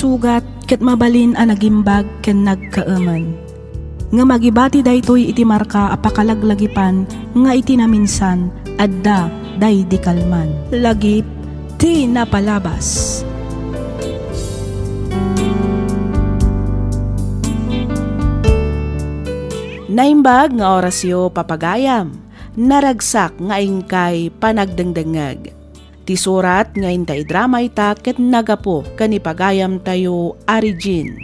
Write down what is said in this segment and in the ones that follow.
masugat ket mabalin a nagimbag ken nagkaaman. Nga magibati daytoy iti marka apakalaglagipan nga iti naminsan adda day di kalman. Lagip ti napalabas. Naimbag nga orasyo papagayam, naragsak nga ingkay panagdengdengag. Ti surat nga intay drama ita ket nagapo kanipagayam tayo Arigin.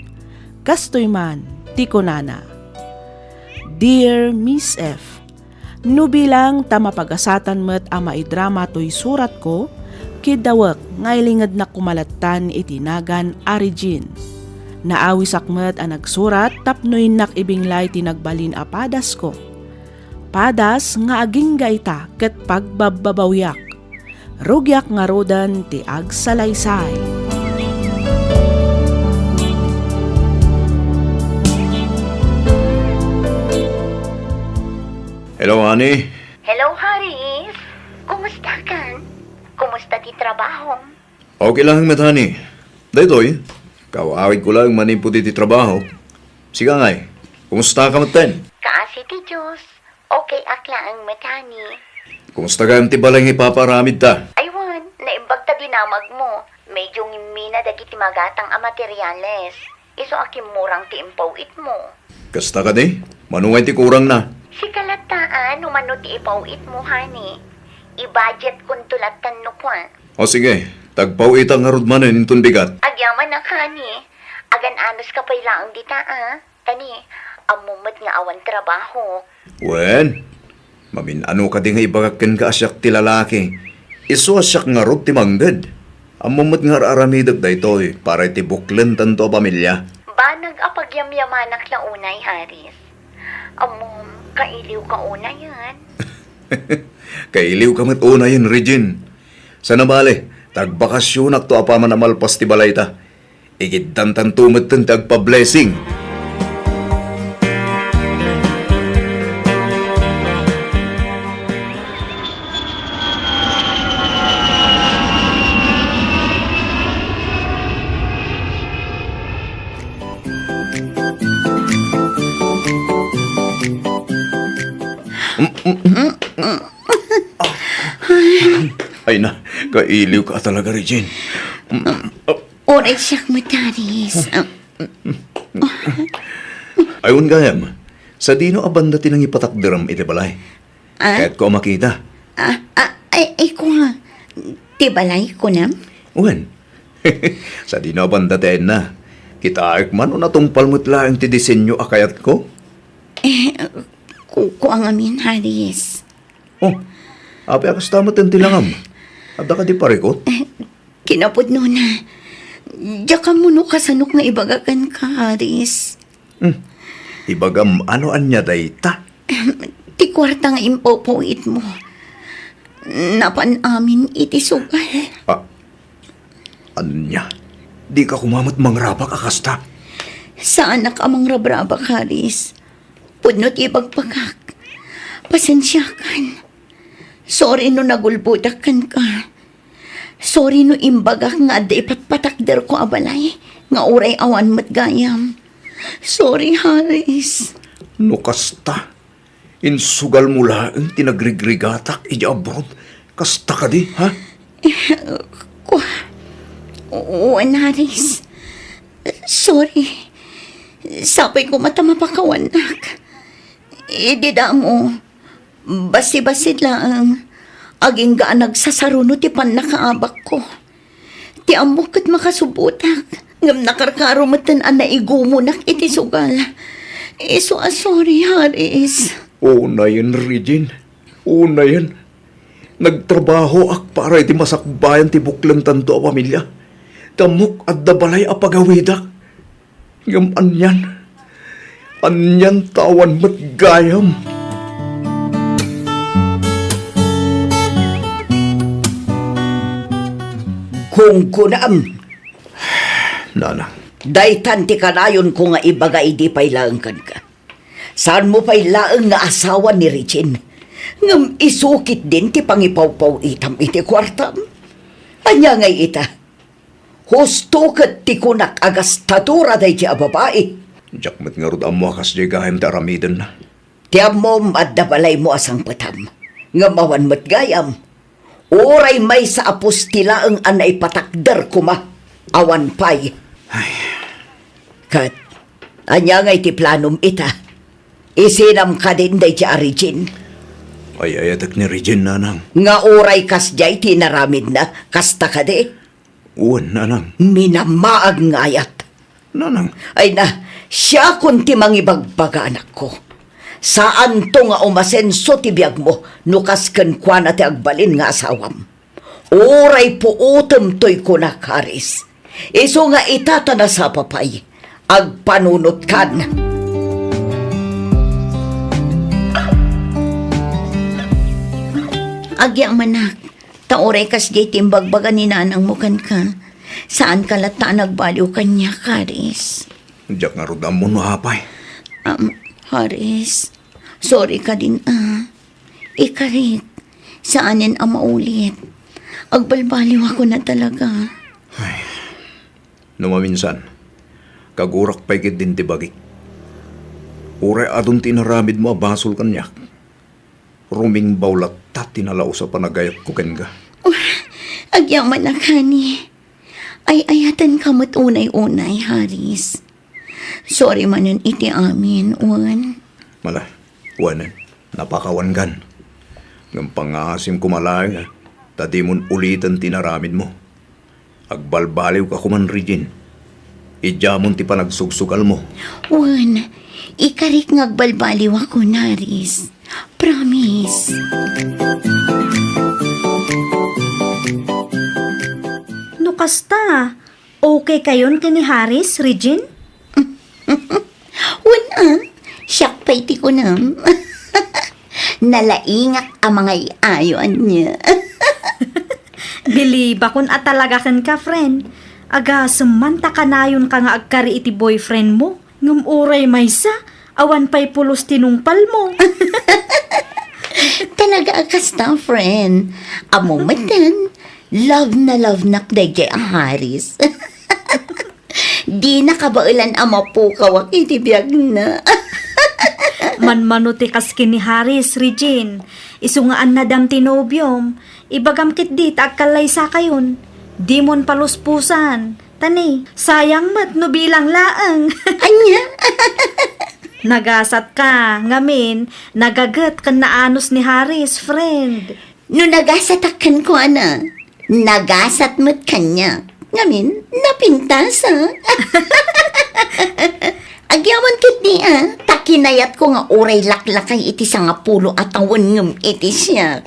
Kastoy man ti kunana. Dear Miss F, no bilang tamapag-asatan met ama idrama to'y surat ko, kidawak nga ilingad na kumalatan itinagan Arigin. Naawisak met ang nagsurat tapnoy nakibinglay tinagbalin a padas ko. Padas nga aging gaita ket pagbababawyak. Rugyak nga rodan ti agsalaysay. Hello, honey. Hello, Haris. Kumusta ka? Kumusta ti trabaho? Okay lang, honey. Daytoy, kawawid ko lang maniputi ti trabaho. Siga ngay, kumusta ka maten? Kaasi ti Diyos. Okay akla ang matani. Kumusta ka ti balay nga ipaparamid ta? Aywan, naimbag ta dinamag mo. Medyo ngimina dagiti magatang a materyales. Iso akim murang ti impawit mo. Kasta ka di? Manungay ti kurang na. Si kalataan, umano ti ipawit mo, honey. I-budget kung tulatan no kwa. O sige, tagpawit ang harudmanan intun bigat. Agyaman na, honey. Agan anos ka pa'y laang dita, Tani, amumot nga awan trabaho. Wen, maminano ka di nga ibagakin ka asyak ti lalaki. Iso asyak nga rod ti manggad. Amumot nga aramidag daytoy para iti buklen tanto pamilya. Ba nag-apagyamyamanak na unay, Haris? Kailiw ka una yan. Kailiw ka mat una yun, Regine. Sana bale, tagbakasyon ak to apaman amalpas ti balay ta. Igiddantan tumat ten tagpa-blessing. Ay na, kailiw ka talaga, Regine. Oray siyak mataris. Ayun gayam, sa dino abanda tinang ipatakdiram iti balay. Kahit ko makita. Ay ko nga. Ti balay ko na? Uwan, sa dino abanda tayo na. Kita man o natumpal mo't lang ti disenyo akayat ko. Kuko ang amin, Haris. Oh, api akas tamat ang tilangam. Ada ka di parikot? Kinapod no na. Diyan mo no kasanok nga ibagakan ka, Haris. Ibagam ano anya dayta? Ti kwarta nga impopowit mo. Napan amin iti sugal. Anya? Di ka kumamat mangrabak akasta? Saan na ka mangrabrabak, Haris? Pudnot ibagpagak. Pasensya kan. Sorry no nagulbudakan ka. Sorry no imbagak nga da ipatpatakder ko abalay. Nga uray awan matgayam. Sorry, Haris. No kasta. Insugal mo lang tinagrigrigatak ija abroad. Kasta ka di, ha? Uwan, Haris. Sorry. Sapay ko mata mapakawanak. Idida mo. Basi-basid lang. Aging gaan nagsasarunod ti pan nakaabak ko. Ti amok kat makasubutak. Ngam nakarkaro matan na igumunak iti sugal. Sorry, Haris. Una yan, Regine. Una yan. Nagtrabaho ak para iti masakbayan ti buklan tanto a pamilya. Tamok at dabalay a pagawidak. Ngam anyan. Anyan tawan matgayam. Kung kunam, Nana. daytan ti kanayon ko nga ibaga idi pailaangkan ka. Saan mo pailaang nga asawa ni Regine? Ngam isukit din ti pangipawpaw itam iti kwartam. Anya ngay ita. Husto kat ti kunak agas tatura day ti ababae. Jakmat nga rod amo akas di gahim ta aramidan na. Ti amom at dabalay mo asang patam. Nga mawan mat gayam. Oray may sa apostila ang anay patakder kuma. Awan pay. Kat, anya ngay ti planom ita. Isinam ka din day ti Regine. Ay ayatak ni Regine, nanang. Nga oray kas jay tinaramid na, kasta ka di. Uwan, nanang. Minamaag ngayat. Nanang. Ay na, siya kunti mangibagbaga anak ko. Saan to nga umasenso ti biyag mo, nukas ken kwa na ti agbalin nga asawam. Oray po utem to'y kunak, Haris. Iso nga itata na sa papay, agpanunot kan. Agya manak, taoray kas jay timbagbaga ni nanang mo kan ka. Saan ka lata nagbaliw kanya, Haris? Jak nga rod amo no hapay. Haris, sorry ka din Ikarit, saanin ang maulit? Agbalbaliw ako na talaga. Numaminsan, kagurak pa'y din ti bagik. Uray adun tinaramid mo abasol kanyak. Ruming bawlat ta tinalao sa panagayat ko ken ka. Agyaman na kani. Ay ayatan kamot unay-unay, Haris. Sorry manon iti amin, Uwan. Mala, wanan, napakawan gan. Ng pangasim kumalaya, tadi mon ulitan tinaramid mo. Agbalbaliw ka kuman, Regine. Ijamon ti panagsugsugal mo. Uwan, ikarik ngagbalbaliw ako, Haris. Promise. No kasta, okay kayon kini Haris, Regine? Wala, siyak pa iti ko na. Nalaingak ang mga iayon niya. Biliba kun at talaga kan ka, friend. Aga, sumanta ka na yun ka nga agkari iti boyfriend mo. Ngum uray maysa, awan pa'y pulos tinungpal mo. Talaga kasta, friend. Amo matan, love na kdagay ang Haris. Di nakabailan ang mapukawak iti biyag na. Manmanuti kas kini Haris, Regine. Isungaan na dam tinobyom. Ibagam kit dit agkalay sa kayon. Di mon paluspusan. Tani, sayang mat no bilang laang. Anya? Nagasat ka, ngamin, nagagat kan naanos ni Haris, friend. No nagasatakan ko, ana. Nagasat mo't kanya. Ngamin, napintasa. Agyawan kit ni takinayat ko nga oray laklakay iti sa nga pulo at awan ngam iti siya.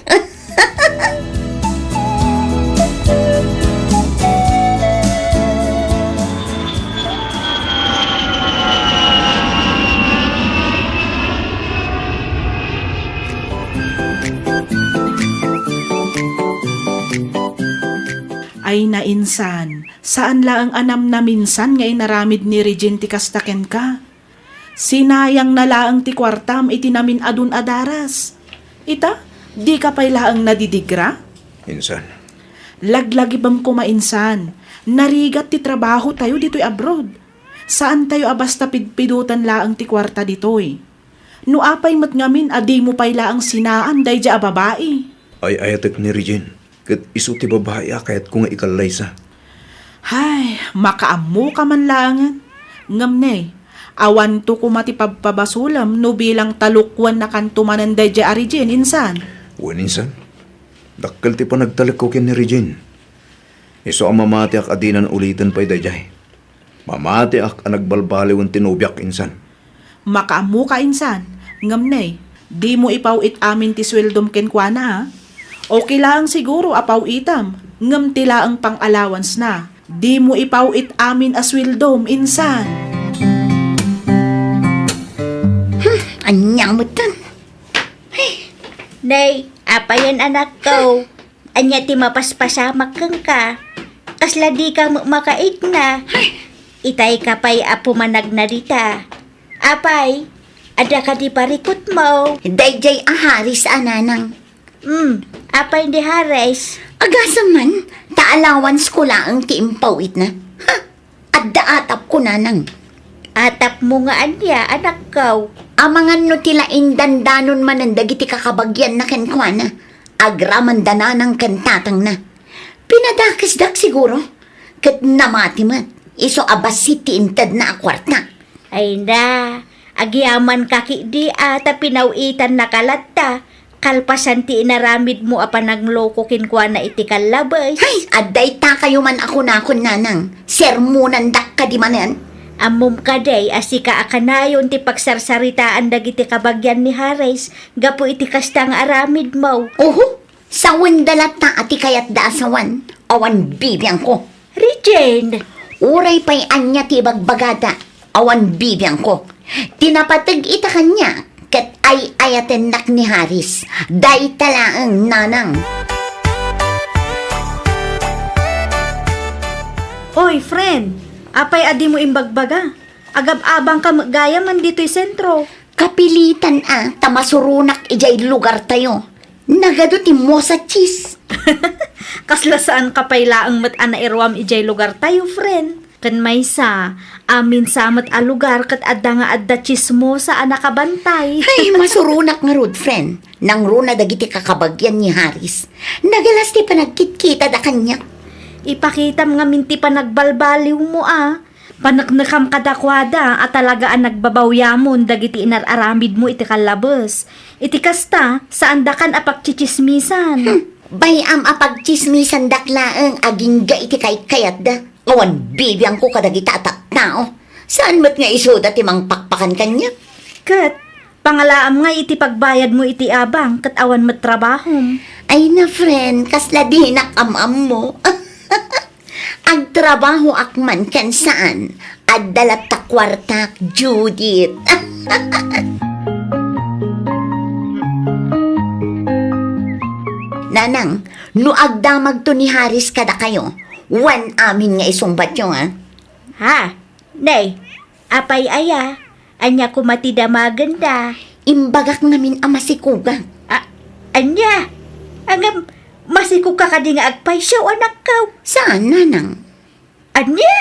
Ay nainsan, saan laang anam na minsan nga inaramid ni Regine ti kastaken ka? Sinayang na laang ti kwartam iti namin adun adaras. Ita, di ka pa'y laang nadidigra? Insan. Laglagi bam kumainsan, narigat ti trabaho tayo dito'y abroad. Saan tayo abasta pidpidutan laang ti kwarta dito'y? No apay mat ngamin adi mo pa'y laang sinaan day dya babae. Ay ayatak ni Regine. Kat iso ti babae kayat ko nga ikalay sa. Hay, makaammo ka man laangan. Ngamnay, awan to kumati pagpabasulam no bilang talukwan na kantumanan day dya Regine, insan. Uwan, insan. Dakkel ti pa nagtalik ko ken ni Regine. Iso ang mamati ak adinan ulitan pa'y dayjay. Mamati ak ang nagbalbaliw ang tinubyak, insan. Makaammo ka, insan. Ngamnay, di mo ipawit amin ti sweldom kenkwana ha. Okay lang siguro apaw itam, ngam tila ang pang-allowance na. Di mo ipawit amin aswildom, insan. Anya mo tan. Nay, apa yan anak ko? Anya ti mapaspasamak kang ka. Kasla di ka makait na. Itay ka pa'y apo managnarita. Apay, ada ka di parikot mo. Dayjay ang Haris ananang. Apay di Hares. Agasa man, ta-allowance ko lang ti impawit na. Ha? At daatap ko nanang. Atap mo nga anya, anak ko. Amangan no tila indandanon man ang dagiti kakabagyan na kenkwana. Agraman dananang kantatang na. Pinadakisdak siguro. Kat namati mat. Iso abas siti intad na akwarta. Ay na, agyaman kaki di ata pinawitan na kalatta. Kalpasan ti inaramid mo apan nagloko kinkwa na iti kalabay. Ay, aday ta kayo man ako na akon nanang. Sermonan dak ka di manan. Amom kaday asika akanayon ti pagsarsaritaan dagiti kabagyan ni Hares. Gapo iti kasta nga aramid mo. Oho, sawan dalata ati kayat da asawan. Awan bibiyang ko. Regine! Uray pa'y anya ti bagbagada. Awan bibiyang ko. Tinapatag ita kanya. Kat ay ayaten nak ni Haris. Day talaang nanang. Oy, friend, apay adi mo imbagbaga. Agab-abang ka gaya man dito'y sentro. Kapilitan tamasurunak ijay lugar tayo. Nagaduti mo sa cheese. Kasla saan kapay laang mat ana irwam ijay lugar tayo, friend. Kan may sa, amin sa mat a lugar kat adda nga adda chismosa ana kabantay. Ay, masurunak nga rod, friend. Nang runa dagiti kakabagyan ni Haris. Nagalas ti panagkitkita da kanya. Ipakitam nga minti pa nagbalbaliw mo Panaknakam kadakwada at talagaan nagbabawyamon dagiti inararamid mo iti kalabas. Iti kasta, saan dakan apagchichismisan. Bayam apagchismisan daklaang aging ga iti kayat da. Awan bibiyang ko kadagita atak tao. Saan mat nga iso dati mang pakpakan kanya? Kat, pangalaam nga iti pagbayad mo iti abang kat awan matrabahom. Ay na friend, kasla di nakamam mo. Ang trabaho akman kan saan? At dalat takwartak, Judith. Nanang, no agdamag to ni Haris kada kayo, wan amin nga isumbat yung Ha? Nay, apay aya. Anya kumatida maganda. Imbagak namin amasikuga. Anya? Angam, masikog ka kadi nga agpay siya, anak ka. Saan, nanang? Anya?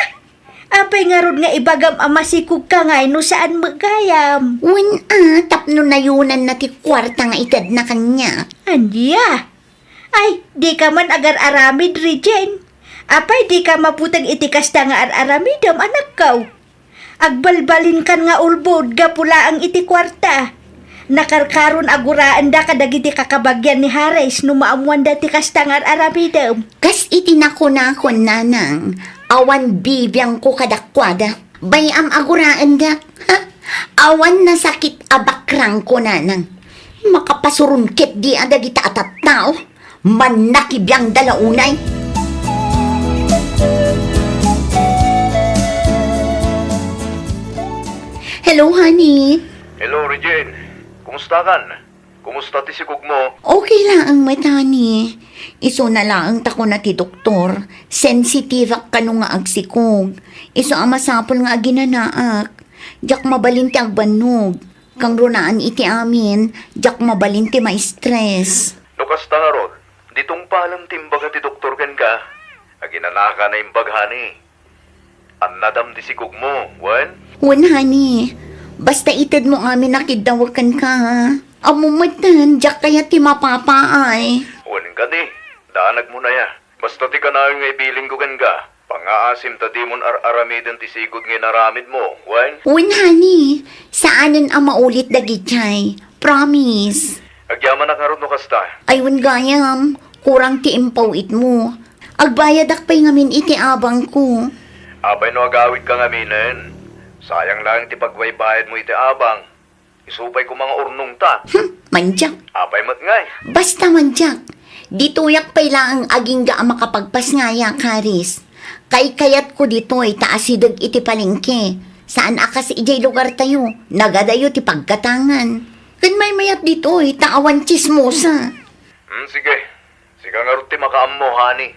Apay nga ron nga ibagam amasikog ka nga, no saan magayam? Wan tapno nayunan na ti kwarta nga itad na kanya. Anya? Ay, di ka man agar-aramid, Regine. Apay, di ka maputang itikasta nga ar-aramidam, anak ka. Agbalbalin kan nga ulbod, gapula ang iti kwarta. Nakarkaron aguraan da kadagiti kakabagyan ni Hares no maamuan dati kasta nga ar-aramidam. Kas itinako-nakon, nanang. Awan bibiyang ko kadakwada. Bayam aguraan da. Ha? Awan na sakit abakrang ko, nanang. Makapasurungkit di adagita atat tao. Manakibiyang dalaunay. Hello, honey. Hello, Regine. Kumusta kan? Kumusta ti sigog mo? Okay lang ang mata ni. Iso na lang ang tako na ti doktor. Sensitive ka nung nga agsikog. Iso ang masapol nga aginanaak. Diyak mabalin ti agbanog. Kang runaan iti amin. Diyak mabalin ti ma-stress. Lukas ta nga rod. Ditong palang timbaga ti doktor ken ka. Aginanaka na imbaghani. Ang nadam ti sigog mo, wan? Wan, honey. Basta itad mo amin nakidawakan ka, ha? Amumatan, diyak kaya ti mapapaay. Wan ka di. Daanag mo na ya. Basta ti kanayon nga ibiling ko ken ka. Pangaasim ta di mon ar-aramiden ti sigod nga naramid mo, wan? Wan, honey. Saanan ang maulit dagitay? Promise. Agyaman na karon no kasta. Aywan gayam, kurang ti impawit mo. Agbayad akpay ngamin iti abang ko. Abay no agawid ka ngaminan. Sayang lang ti pagbaybayad mo iti abang. Isupay ko mga urnong ta. Manjak. Abay mat ngay. Basta manjak. Dituyak pay lang ang aging ga makapagpas ngaya, Karis. Kay kayat ko dito'y taasidag iti palengke. Saan akas ijay lugar tayo? Nagadayo ti pagkatangan. Kan may mayat dito'y taawan chismosa. Sige. Sige nga rin ti makaammo, honey.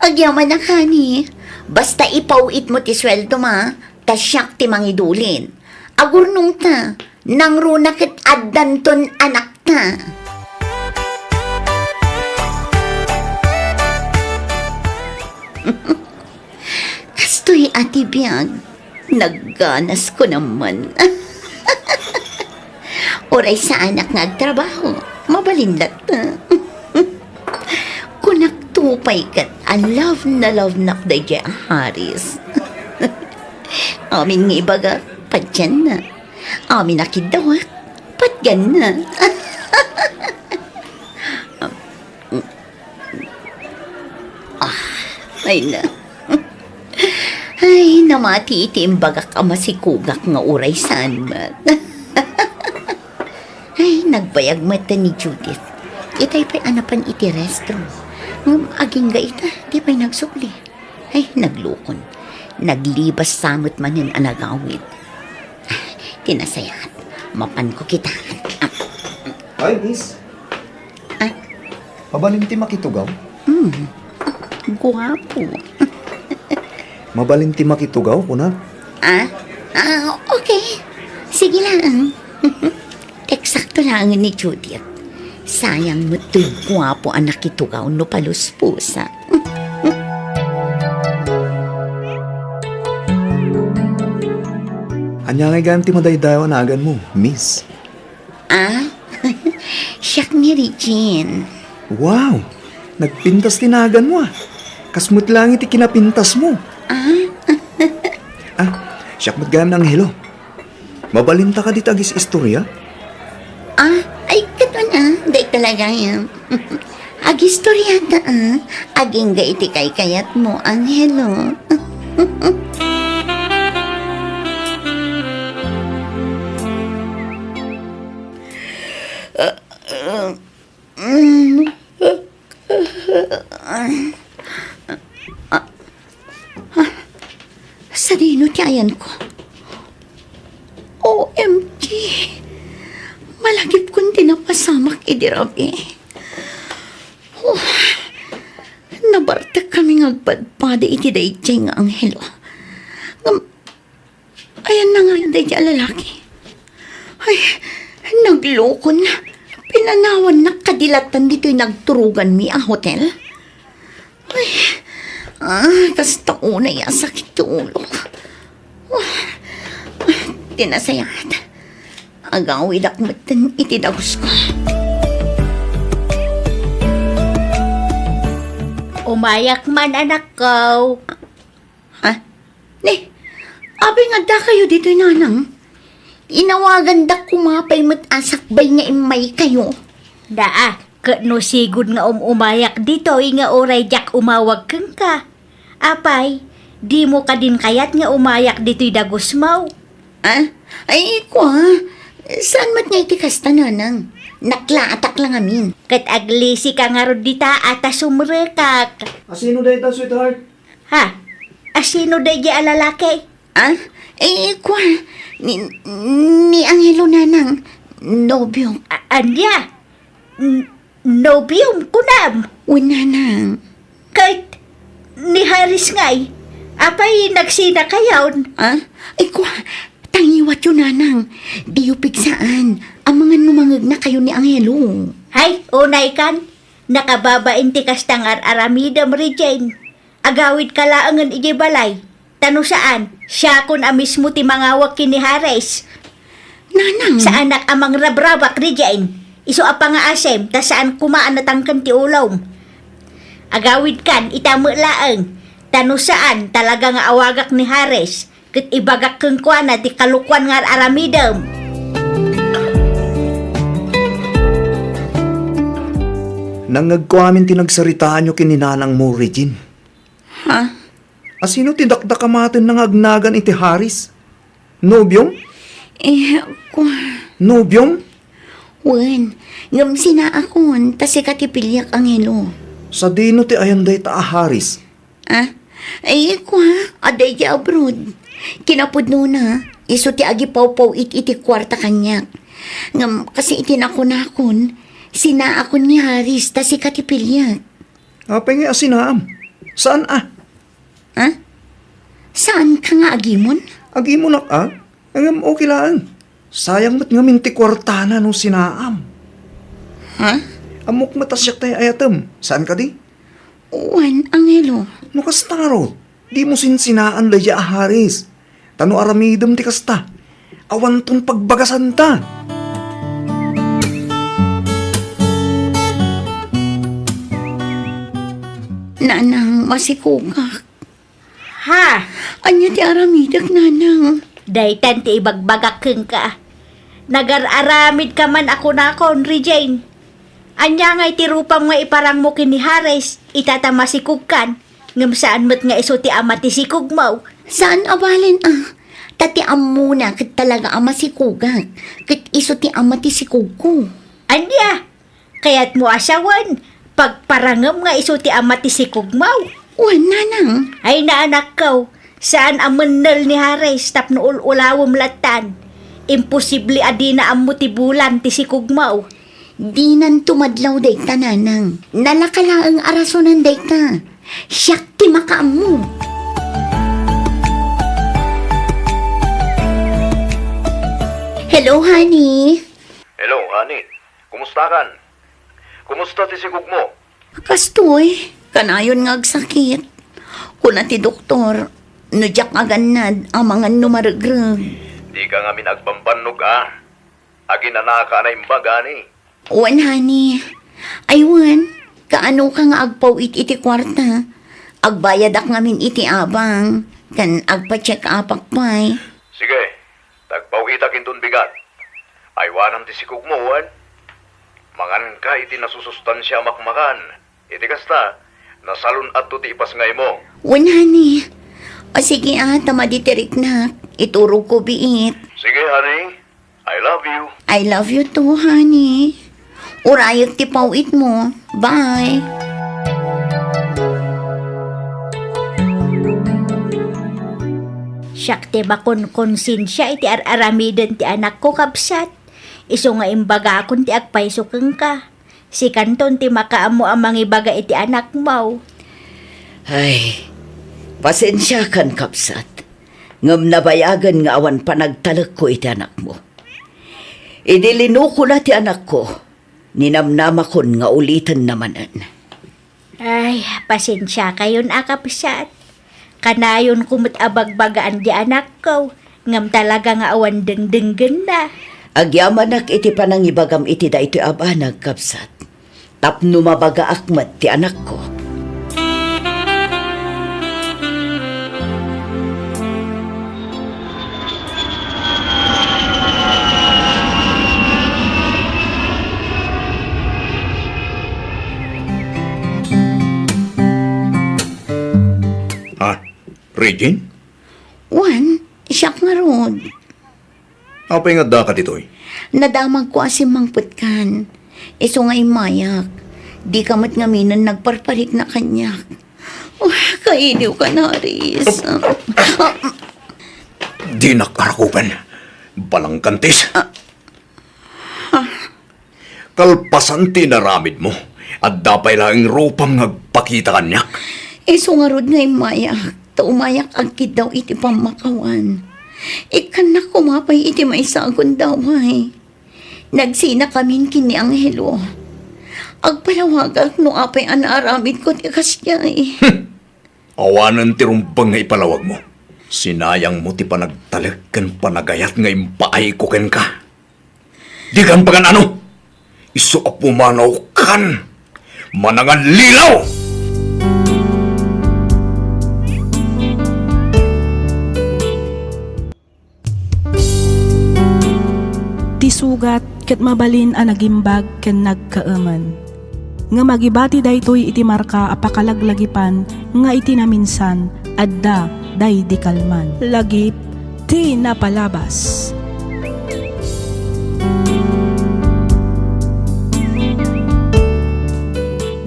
Agyaman na, honey. Basta ipawit mo ti sweldo ma, tasyak ti mangidulin. Agurnong ta, nang runakit addanton anak ta. Ate Biag, nagganas ko naman. Oray sa anak nagtrabaho, mabalindat na. Kung nagtupay kat, love na day Haris. Amin nga ibaga, padyan na. Amin nakidawak, padyan na. Ay na. Ay, namatitiimbaga ka masikugak nga uray saan mat. Ay, nagbayag mata ni Judith. Itay pa'y anapan iti restro. Aging ga ita, di pa'y nagsukli. Ay, naglukon. Naglibas samot man yung anagawid. Tinasayat. Mapan ko kita. Ay, miss. Ah? Mabalinti makitugaw? Guwapo. Mabalinti makitugaw, kuna? Okay. Sige lang. Eksakto lang ni Judith. Sayang mo ito'y guwapo ang nakitugaw no paluspusa. Anya ngay ganti madaydayo anagan mo, miss. Siyak ni Regine. Wow! Nagpintas tinagan mo ah. Kasmut lang iti kinapintas mo. Siyak matgayam ng hilo. Mabalinta ka dito agis istorya? Ay, kato na. Day talaga yan. Agistorya na aging ga iti kay kayat mo, Angelo. Sa dino tiyayan ko. OMG! Malagip kong tinapasamak idirabi. Nabartak kami ngagpadpada iti dayjay nga Angelo. Ayan na nga yung dayjay lalaki. Ay, nagloko na. Pinanawan na kadilatan dito'y nagturugan mi ang hotel. Ay, tas taon na yung sakit ulo. Tinasayat. Agawid akmatan itidagos ko. Umayak man anak ko. Abay nga da kayo dito'y nanang. Inawagan da kumapay matasakbay nga imay kayo. Daa, no sigud nga umayak dito, nga oray jak umawag kang ka. Apay, di mo ka din kayat nga umayak dito'y dagos mo. Ay, kwa. Saan mat nga itikas tananang? Naklaatak lang amin. Kat aglisi ka nga rod dita at sumrekak. Asino dahi ta, sweetheart? Ha? Asino day di alalaki? Kwa. Ni Angelo nanang. Nobyo. Anya? Nobyong kunam. Unanang. Kahit ni Haris ngay. Apay nagsina kayaon. Ay, kwa. Tangiwat yun, nanang. Di yu pigsaan. Ang mga numangag na kayo ni Angelo. Hay, unay kan. Nakababain ti kastang aramidam Regine. Agawid ka laangan iji balay. Tano saan? Siya kun amismo ti mangawak kini Hares. Nanang. Sa anak amang rabrabak Regine. Iso apa nga asem, ta saan kumaan natangkan ti ulom. Agawid kan, itamo laang. Tano saan talaga nga awagak ni Hares. Kat ibagak keng kuana ti kalukwan nga aramidam. Nang nagkuamin tinagsaritaan nyo kininanang mo, Regine. Asino tidakdak kamatin ng agnagan iti Haris? Nobyong? Kwa. Nobyong? Wen, ngam sina akon, tasi katipilyak Angelo. Sa dino ti ayanday ta Haris. Ay, kwa, aday di abroad. Kinapudno na, iso ti agi paw-paw iti kwarta kanyak. Ngam, kasi itinakon-akon, sina akon ni Haris, tasi katipilyak. Apay nga asinaam. Saan Saan ka nga agimon? Agi mo nak Angam okay lang. Sayang mat nga minti kwartana no sinaam. Amok matasyak tayo ayatem. Saan ka di? Uwan, Angelo. No kastaro. Di mo sinsinaan laya Haris. Tano aramidem ti kasta. Awan ton pagbagasan ta. Nanang, masikugak. Ha? Anya ti aramidak, nanang. Daytan ti ibagbagakeng ka. Nagararamid ka man ako nakon, Regine. Anya nga'y tirupang nga iparang mo kini Hares, itatamasikog kan. Ngam saan mo't nga iso ti ama ti sikog mo. Saan abalin Tati muna kat talaga ama sikugak. Kat iso ti ama ti sikugko. Anya? Kaya't mo asawan, pagparangam nga iso ti ama ti sikog mo. Wan, nanang. Ay naanak ko, saan amunal ni Hares tapno ulawom latan. Imposible adi na amo ti bulan ti sikog mo. Di nan tumadlaw dayta, nanang. Nalakalaang arasonan dayta. Siyak ti makaamu. Hello, honey. Hello, honey. Kumusta kan? Kumusta ti sigug mo? Kastoy, kanayon nga agsakit. Kuna ti doktor, nudyak aganad amangan numaragrag. Di ka nga minagbambanog Agin na naka na imbag, honey. Wan, honey. Aywan, kaano ka nga agpawit iti kwarta. Agbayad ak ngamin iti abang. Kan agpa-check apak pa'y. Sige, tagpawita kintun bigat. Aywanam ti sikug mo, wan. Mangan ka iti nasusustansya makmakan. Iti kasta, nasalun at to ti ipasngay mo. Wan, honey. O sige tamaditirik na. Ituro ko biit. Sige, honey. I love you. I love you too, honey. Urayag ti pawit mo. Bye. Siyak ti bakon konsensya iti aramiden ti anak ko kapsat. Iso nga imbaga akon ti agpaisukeng ka. Si kanton ti makaamo amang ibaga iti anak mo. Ay, pasensya kan kapsat. Ngam nabayagan nga awan panagtalag ko iti anak mo. Idilino ko na ti anak ko. Ninamnama kon nga ulitan namanan. Ay, pasensya kayon akapsat. Kanayon kumut abagbagaan di anak ko. Ngam talaga nga awan dengdenggen na. Agyamanak iti panangibagam iti da iti abanag kapsat. Tapno mabaga akmat ti anak ko. Regine? Wan, siyak nga rod. Apay nga da ka ditoy? Nadamag ko asimangput kan. Iso nga imayak. Di kamat ngaminan nagparparik na kanyak. Kainiw ka na, Riz. Di nakarakupan. Balangkantis. Kalpasan tinaramid mo. At dapay lang rupang nagpakita kanyak. Iso nga rod nga imayak. Umayak agkid daw iti pamakawan. Ikan na kumapay iti maisagon daw ay. Nagsina kamin kini Angelo. Agpalawagak no apay anaramid ko ti kasyay. Awanan ti rumbang nga ipalawag mo. Sinayang mo ti panagtalag kan panagayat nga impaay ko ken ka. Di kan pagan ano? Iso a pumanaw kan. Manangan lilaw! Sugat ket mabalin a nagimbag ken nagkaaman. Nga magibati daytoy iti marka apakalaglagipan nga iti naminsan adda day di kalman. Lagip ti napalabas.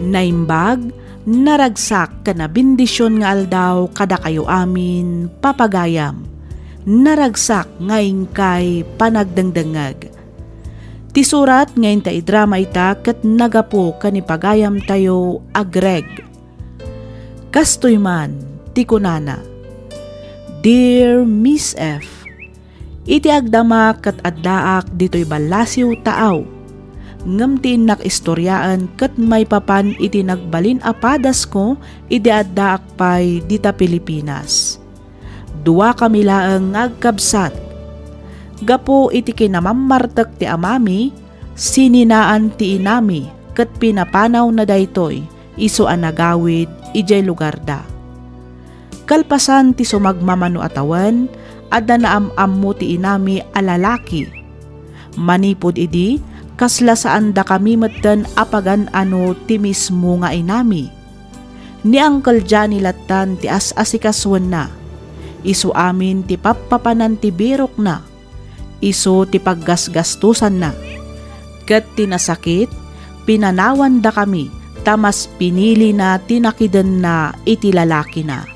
Naimbag, naragsak kana bendisyon nga aldaw kada kayo amin papagayam. Naragsak ngayon kay panagdangdangag. Ti surat ngayon ta idrama ita ket nagapo kanipagayam tayo agreg. Kastoy man ti kunana. Dear Miss F, iti agdama ket addaak ditoy balasiw taaw. ngem ti nakistoryaan ket may papan iti nagbalin apadas ko iti adda akpay dita Pilipinas. Dua kami laeng agkabsat. Gapo iti kinamammartek ti amami, sininaan ti inami ket pinapanaw na daytoy isu a nagawid ijay lugar da. Kalpasan ti sumagmamano atawan, adda naamammo ti inami a lalaki. Manipod idi, kasla saan da kami metten apagan ano ti mismo nga inami. Ni Uncle Johnny latan ti as-asikaswan na. Isu amin ti papapanan ti birok na. Isu ti paggasgastusan na. Ket tinasakit, pinanawan da kami, tamas pinili na tinakiden na iti lalaki na.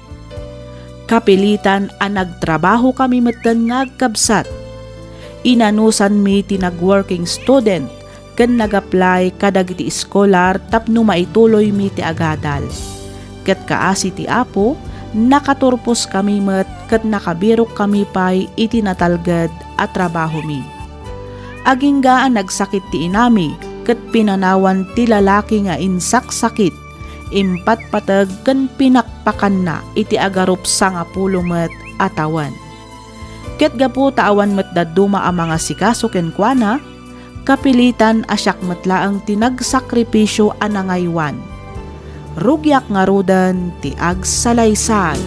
Kapilitan a nagtrabaho kami metten nga agkabsat. Inanusan mi ti nag-working student ken nag-apply kadagiti scholar tapno maituloy mi ti agadal. Ket kaasi ti Apo, nakaturpos kami met ket nakabirok kami pay iti natalged at trabaho mi. Aginggaan nagsakit ti inami ket pinanawan ti lalaki nga insaksakit, impatpateg ken pinakpakan na iti agarup sangapulo met atawan. Ket gapu taawan met daduma a mga sikaso ken kuana, kapilitan asyak metlaeng tinagsakripisyo a nangaywan. Rugyak nga rudan ti agsalaysay.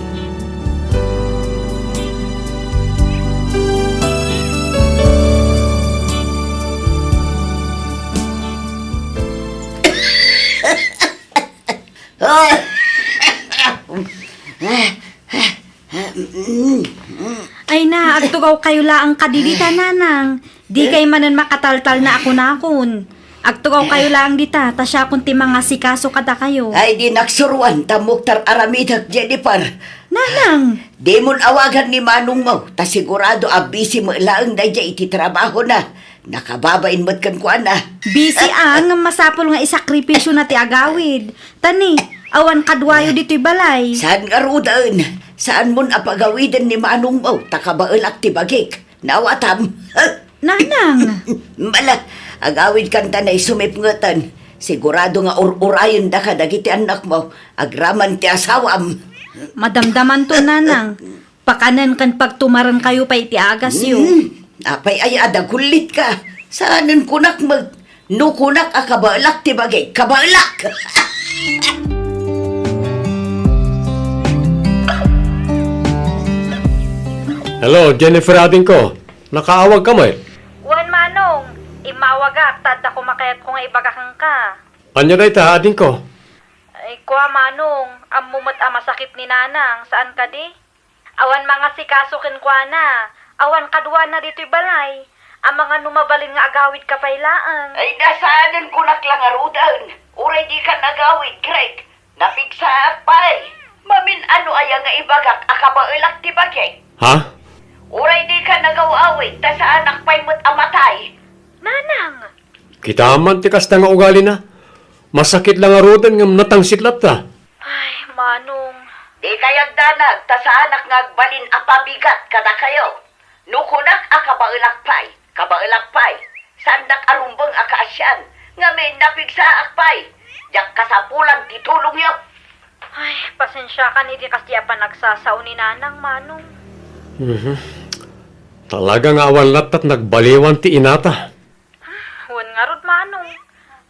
Ay na, agtugaw kayo laang kadidita nanang. Di kay manan makataltal na ako nakon. Agtugaw kayo laang dita, tasya kung ti mga sikaso kada kayo. Ay di naksuruan tamuktar aramidak Jennifer. Nanang! Di mon awagan ni Manong mo, ta sigurado abisi mo laang na iti trabaho na. Nakababain mo't kan kuan na. Busy ang masapol nga isakripisyo na ti agawid. Tani, awan kadwayo dito'y balay. Saan nga rudan? Saan mon apagawidan ni Manong mo, takabaelak ti bagik. Nawatam. Nanang! Mala, agawid kanta na isumipngetan. Sigurado nga urayon da ka dagiti anak mo, agraman ti asawam. Madamdaman to nanang. Pakanan kan pagtumaran kayo pa iti agas yo. Apay ay adagulit ka. Saanan kunak mag... No kunak a kabaelak ti bagay. Kabaelak! Hello, Jennifer ading ko. Nakaawag ka mo eh. Wan manong, imawagak, tada ko makayat ko nga ibagakang ka. Anya na ita ading ko? Ay, kuha manong, amumat masakit ni nanang, saan ka di? Awan mga sikasukin kuha na, awan kadwa na dito'y balay. Ang mga numabalin nga agawid ka pailaan. Ay nasaanan kunak lang arudan. Uray di ka nagawid, Greg. Napigsa pay. Mamin ano aya nga ibagak a kabaelak ti bagay. Ha? Uray di ka nagawawid, ta sa anak pay mo't amatay. Nanang! Kita man ti kasta nga ugali na. Masakit lang arudan nga natangsiklat ta. Ay, manong. Di kayag danag, ta sa anak nga agbalin apabigat kada kayo. Nukunak a kabaelak pay. Kabaelak pay. Sandak arumbang akaasyan. Nga may napigsa akpay. Diyak kasapulang titulong yaw. Ay, pasensya ka ni di kasi pa nagsasao ni nanang, manong. Talagang awan latat nagbaliwan ti inata. Huwag nga rod, manong.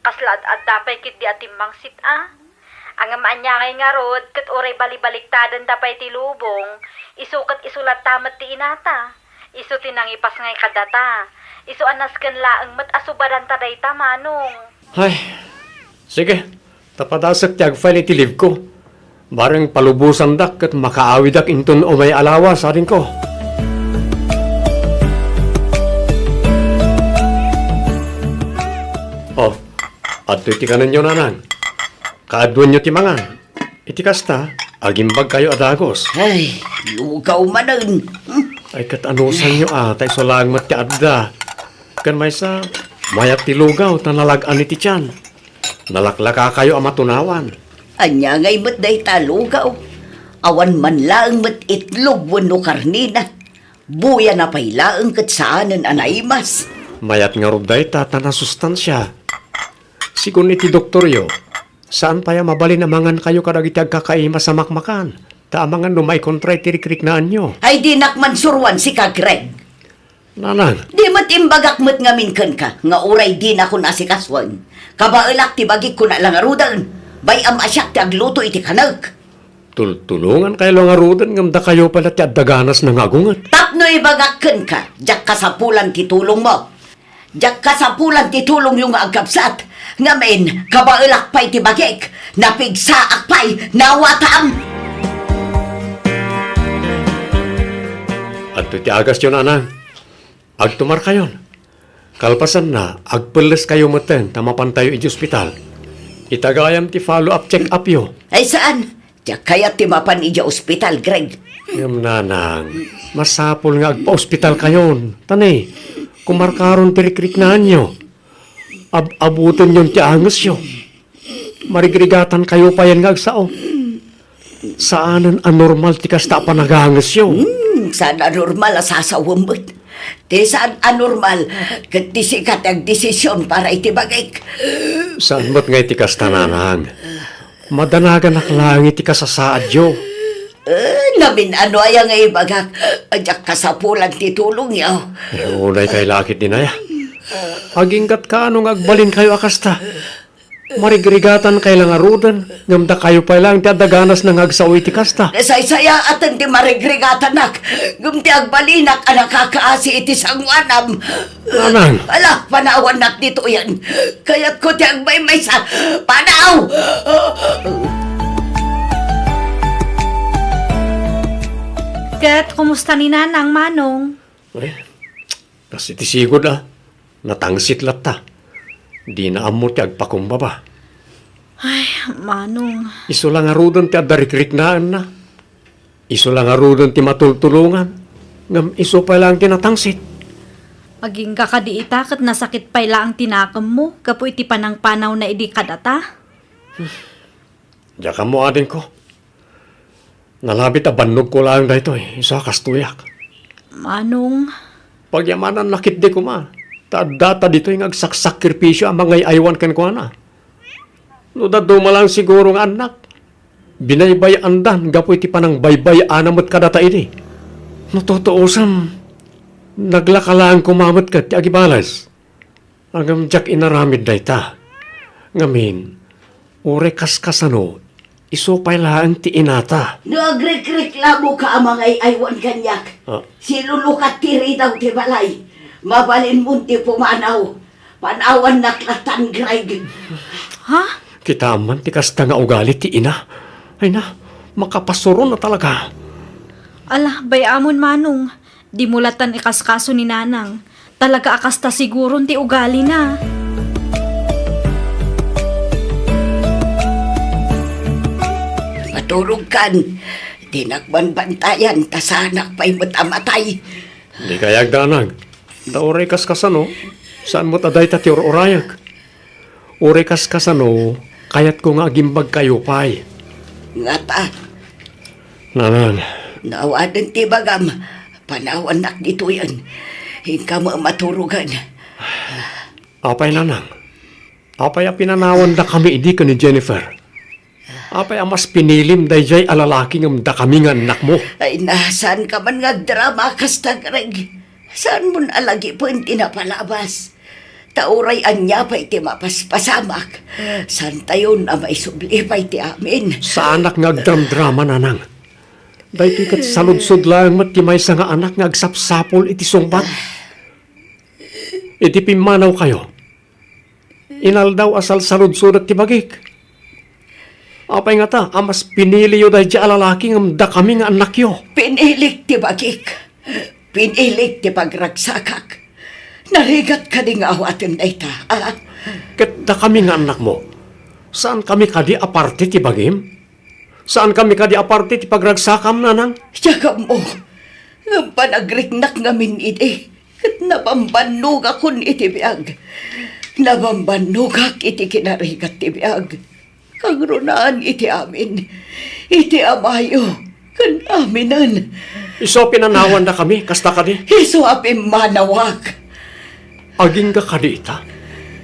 Kaslad at dapay kit di atimbang sit, ah. Ang amaanyangay nga rod, kat oray balibaliktadan dapay ti lubong, isukat isulat tamat ti inata. Isu tinangipas ngay kadata. Isu anasken laeng met asubadan taday ta, manong. Ay, sige. Tapadasak ti agfile iti live ko. Barang palubusan dak at makaawidak inton o may alawa sa rin ko. Oh, at iti kanan nyo nanang. Kaadwan nyo ti mangan. Iti kasta, agimbag kayo adagos. Ay, lugaw manan. Ay kat anusan nyo tay solang mat ti adda. Kan may sa mayat ti lugaw tanalagan iti tiyan. Nalaklaka kayo amatunawan. Anya ngay mat day talugaw. Awan man laeng mat itlog wano karnina. Buya na pay laeng kat saanan anaimas. Mayat nga rugday tata na sustansya. Sigun iti doktoryo, saan pa ya mabalin amangan kayo kadagiti agkakaima sa makmakan? Ta amangan lumay kontra iti rikriknaan nyo. Ay di nakmansurwan si ka, Greg. Nanang, Di matimbagak mo't nga minkan ka, nga uray di na ko nasikaswan. Kabailak ti bagik ko na lang arudan. Bay am asyak ti agluto iti kanag. tulungan kayo lang arudan ngamda kayo pala ti adaganas ng agungat. Tapno ibagakkan ka, jak kasapulan ti tulong mo. Jak kasapulan ti tulong yung agkapsat. Ngamin, kabailak pa'y ti bagik. Napigsaak pa'y nawatam. At ti agas yun, nanang. Agtumar kayon. Kalpasan na, agpeles kayo maten, tamapan tayo iti ospital. Itagayam ti follow-up check-up yo. Ay saan? Jak kaya ti mapan ija ospital, Greg. Yam nanang, masapol nga agpa-ospital kayon. Tani, kumarkaron ti rikriknaan nyo. Abutin yung ti angas yo. Marigrigatan kayo pa yan nga agsao. Saanan anormal ti kasta pa nagangas yo. Saan anormal asasawamot? Di saan anormal? Kat di sikat ang desisyon para itibagik. Saan mo't nga iti kasta nanang? Madanagan naklang iti kasasaad yo. Namin ano ay nga ibagak. Ajak kasapulan titulong yaw. Unay kay lakit din aya. Agingkat ka anong agbalin kayo akasta. Marigrigatan kay lang arudan. Ngamda kayo pa lang ti adaganas ng agsaw iti kasta. Nasaysaya atan ti marigrigatanak. Gumti agbalinak ang nakakaasi iti sangwanam. Nanang, Ala, panawan nak dito yan. Kaya't ko ti agbay-may sa panaw. Kat, kumusta ni Nanang, Manong? kasi ti sigod natangsit latta. Di na amo ti agpakumbaba. Ay, Manong. Iso lang arudan ti adarikrik-naan na. Iso lang arudan ti matultulungan. Ngam iso pa lang tinatangsit. Maging kakadiita kat nasakit pa ila ang tinakam mo. Kapo iti panang panaw na idi kadata. Diyan ka mo adin ko. Nalabit abannog ko lang dahito isa kastuyak. Manong. Pagyamanan nakit di ko ma. Data dito yung agsaksakripisyo ang mga aywan kan ko na. No daduma lang siguro ng anak. Binaybay andan, gapoy ti panang baybay anamot kadata ini. No totoosan, naglakalaan kumamot ka ti agibalas. Agam jak inaramid dayta. Ngamin, ure kaskasano, isupay lang ti inata. No agrekreklamo ka ang mga aywan kanyak. Silulukat tiri daw ti balay. Mabalin mo ti pumanaw. Panawan naklatan, Greg. Ha? Kita man ti kasta nga ugali ti ina. Ay na, makapasuro na talaga. Ala, bayamon, Manong. Di mulatan ikaskaso ni Nanang. Talaga akasta siguro ti ugali na. Matulog kan. Di nagbanbantayan, tasanak pa'y matamatay. Hindi kayag danag. Da oray kaskasano, saan mo taday ta ti orayag? Oray kaskasano, kayat ko nga agimbag kayo pay. Nga ta, Nanang, nawadan ti bagam. Panawan nak dito yan. Hingka mo maturugan. apay nanang. Apay a pinanawan da kami idi ka ni Jennifer. Apay a mas pinilim dayjay alalaki ngam da kami nga anak mo. Ay nasan ka man nga drama kasta, Greg? Saan mo alagi po yung tinapalabas? Tauray anya pa iti mapaspasamak. San tayo na may subli pa iti amin? Sa anak nga agdram-drama nanang. Dahil kat saludsod lang mat ti may nga anak nga agsapsapol iti sungbat. Iti pimanaw kayo. Inaldaw asal saludsod at ti bagik. Apay nga ta, amas pinili yo dahil di alalaki nga kami nga anak yo. Pinilik ti bagik. Pinilik ti pagragsakak. Narigat ka di nga awatin na ita. Ket da kami nga anak mo. Saan kami kadi aparte ti bagim? Saan kami kadi aparte ti pagragsakam nanang? Yaga mo. Nga panagriknak ngamin iti. Kat nabambanugak kun iti biag. Nabambanugak iti kinarigat ti biag. Kagrunaan iti amin. Iti amayo. Kan aminan. Iso pinanawan na kami, kasta kadi. Iso apim manawag. Aging ka kadi ita.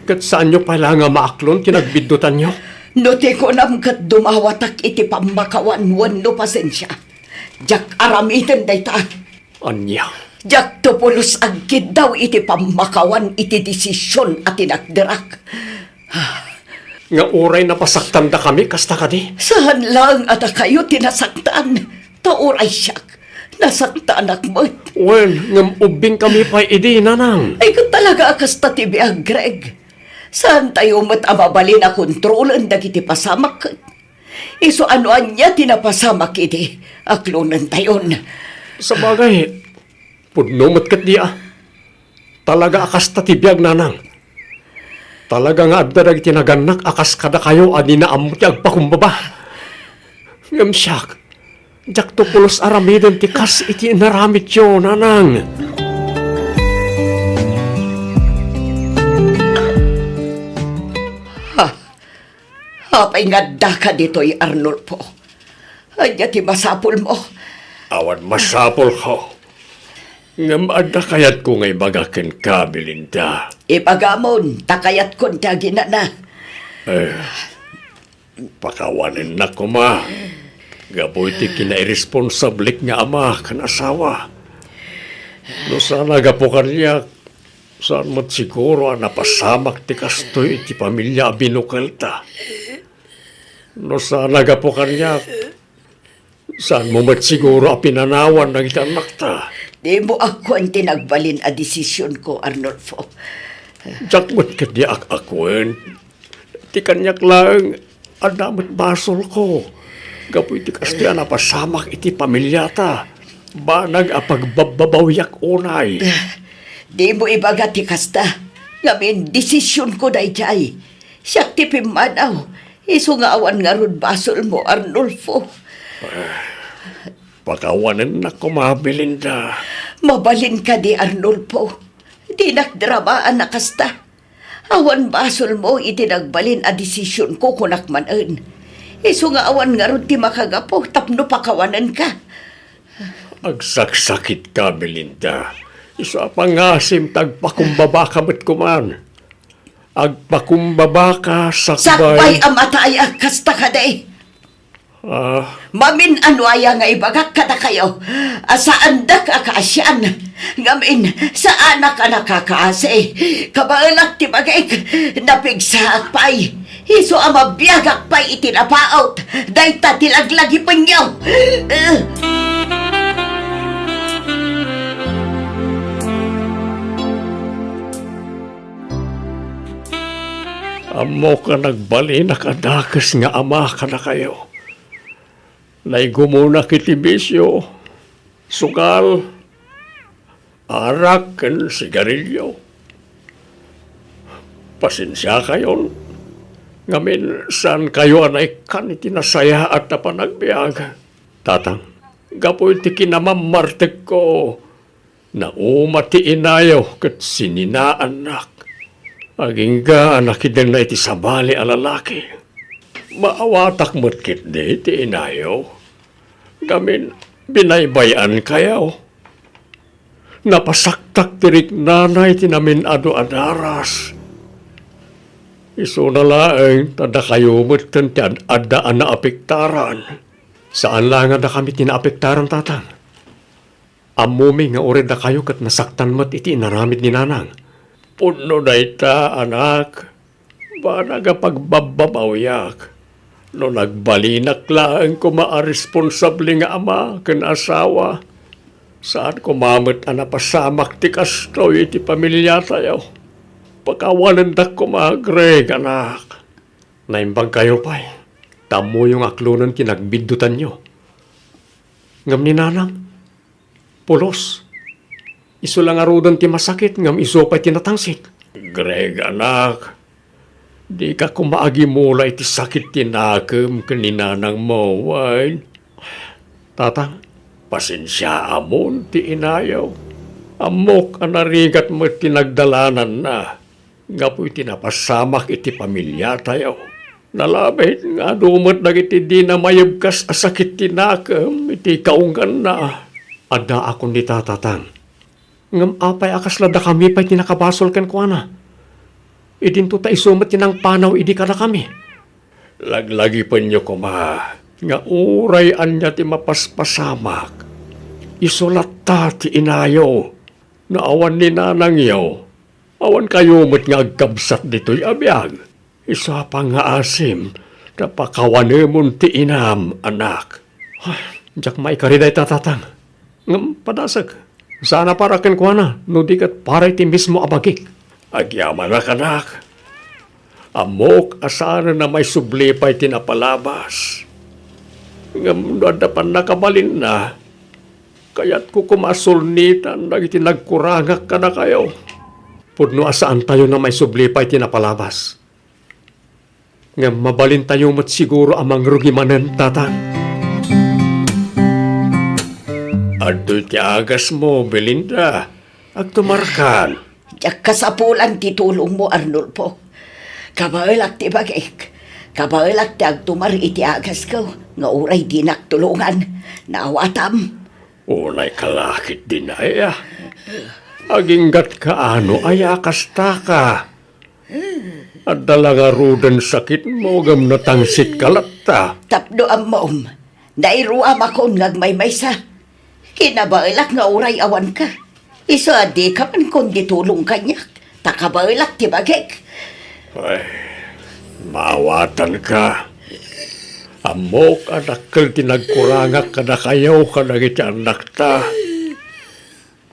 kat saan nyo pala nga maaklon kinagbidutan nyo? No te ko nam kat dumawatak iti pamakawan wano pasensya. Jak aramitan dayta. Anya, Jak tupulos agkid daw iti pamakawan iti desisyon at tinagdirak. nga uray napasaktan da kami, kasta ka di. Saan lang at kayo tinasaktan? Tauray siyak. Nasaktan akmat. Well, ngam ubing kami pa idi, nanang. Ay kung talaga akas tatibiyag, Greg. Saan tayo mat amabalin na kontrolan dagiti pasamak? Iso anoan niya tinapasamak iti. Aklunan tayon. Sa bagay, pudno mat kat di Talaga akas tatibiyag, nanang. Talaga nga adda dagiti naganak akas kada kayo adi na amot ti agpakumbaba. Ngam siyak. Jak tupulos aramidon ti kas iti naramit yo, nanang. Apay nga ka dito'y Arnulfo. Anya ti masapul mo. Awan masapol ko. Ngam adda kayat ko ngay bagaken ka, Belinda. Ipagamon, takayat kon tagi na na. Pakawanin na ko, ma. Gaboy ti kinairesponsablik nga ama kan asawa. No sana gapo kanyak, saan mo't siguro napasamak ti kastoy ti pamilya binukal ta. No sana gapo kanyak, saan mo mo't siguro pinanawan ng itanak ta. Di mo ako ang tinagbalin a desisyon ko, Arnulfo. Diyak mo't kadiak akwen. Ti kanyak lang, adamot basol ko. Gapoy ti kastoy napasamak iti pamilya ta. Banag apagbababawiyak unay. Di mo ibaga ti kasta. Ngamin, desisyon ko day jay. Siyak ti pimanaw. Iso nga awan nga ron basol mo, Arnulfo. Pakawanan na ko, ma, Belinda. Mabalin ka di, Arnulfo. Di nakdramaan na kasta. Awan basol mo itinagbalin a desisyon ko kunak manan. Iso nga awan nga ron ti makagapo tapno pakawanan ka. Agsaksakit ka, Belinda. Iso pangasim tagpakumbaba ka mo't kuman. Agpakumbaba ka, Sakbay amataya kasta ka day. Mamin ano aya nga ibagak ka na kayo. Saan da ka kaasyan? Ngamin, saan na ka nakakaase? Kabalag ti bagay napigsaak pa'y. Iso ama biyagak pa'y itinapaot. Day tatilaglagi pa niyo. Amo ka nagbali nakadakas nga ama ka na kayo. Naigo muna kitibisyo, sukal, arak, kan sigarilyo. Pasensya kayo. Ngamin, saan kayo anay kan itinasaya at napanagbiag? Tatang, gapoy ti kinamamartek ko. Naumati inayo kat sininaanak. Aging ga nakideng na iti sabali alalaki. Maawatak mo't kit di iti inayo. Gamin, binaybayan kayaw. Napasaktak tirik nanay tinamin ado adaras. Iso na laeng, tada kayo mo't tantian adaan na apektaran. Saan lang na kami tinaapektaran, tatang? Amumi nga ored na kayo kat nasaktan mo't iti inaramid ni nanang. Puno na ita, anak. Ba nagapagbababawiyak. No nagbalinak lang ko maaresponsable nga ama ken asawa. Saan ko mamit napasamak ti kastoy ti pamilya tayo. Pagkawalan da ko Greg, anak. Naimbang kayo pa'y. Tamo yung aklunan kinagbidutan nyo. Ngam ni nanang. Pulos. Iso lang arudan ti masakit ngam iso pa'y tinatangsik. Greg, anak. Di ka kumaagi mula iti sakit tinakam kaninanang mo, wine. Tatang, pasensya amon ti inayaw. Amok anarigat mo tinagdalanan na. Nga po'y tinapasamak iti pamilya tayo. Nalabit nga dumot na iti di na mayabkas asakit tinakam iti kaunggan na. Ada akong ni tatatang. Ngam apay akaslada kami pa'y tinakabasol ken kuana. Idinto ta isumat ng panaw idi ka na kami. Laglagi pa niyo kuma, nga uray anya ti mapaspasamak. Isulat ta ti inayo, na awan ni nanang yaw. Awan kayo mo't nga agkabsat dito'y abiyag. Isa pa nga asim, napakawanemon ti inam, anak. Diyak maikariday tatatang. Ngam padasag, sana para ken ko na, no di kat paray ti mismo abagik. Agyaman na kanak. Amok asana na may sublipay tinapalabas. Ngam nadapan nakabalin na, kaya't ko kumasulnitan na itinagkurangak ka na kayo. Pudno asaan tayo na may sublipay tinapalabas. Ngam mabalin tayo mat siguro amang rugimanen tatang. Adoy ti agas mo, Belinda. Agtumarkan. Diyak kasapulan ti tulong mo, Arnulfo. Kabailak ti bagik. Kabailak ti agtumar iti agas ko. Nga uray di naktulungan. Naawatam. Unay kalakit din ay aginggat ka ano ay akasta ka. At dalaga rudan sakit mo gam natangsit kalatta. Tapdo ang maom. Nairuam akong ngagmaymaysa. Kinabailak nga uray awan ka. Iso adi ka man kundi tulong kanyak. Takabailak ti bagik. Ay, maawatan ka. Amok anakkel tinagkurangak ka na kayaw ka na iti anak ta.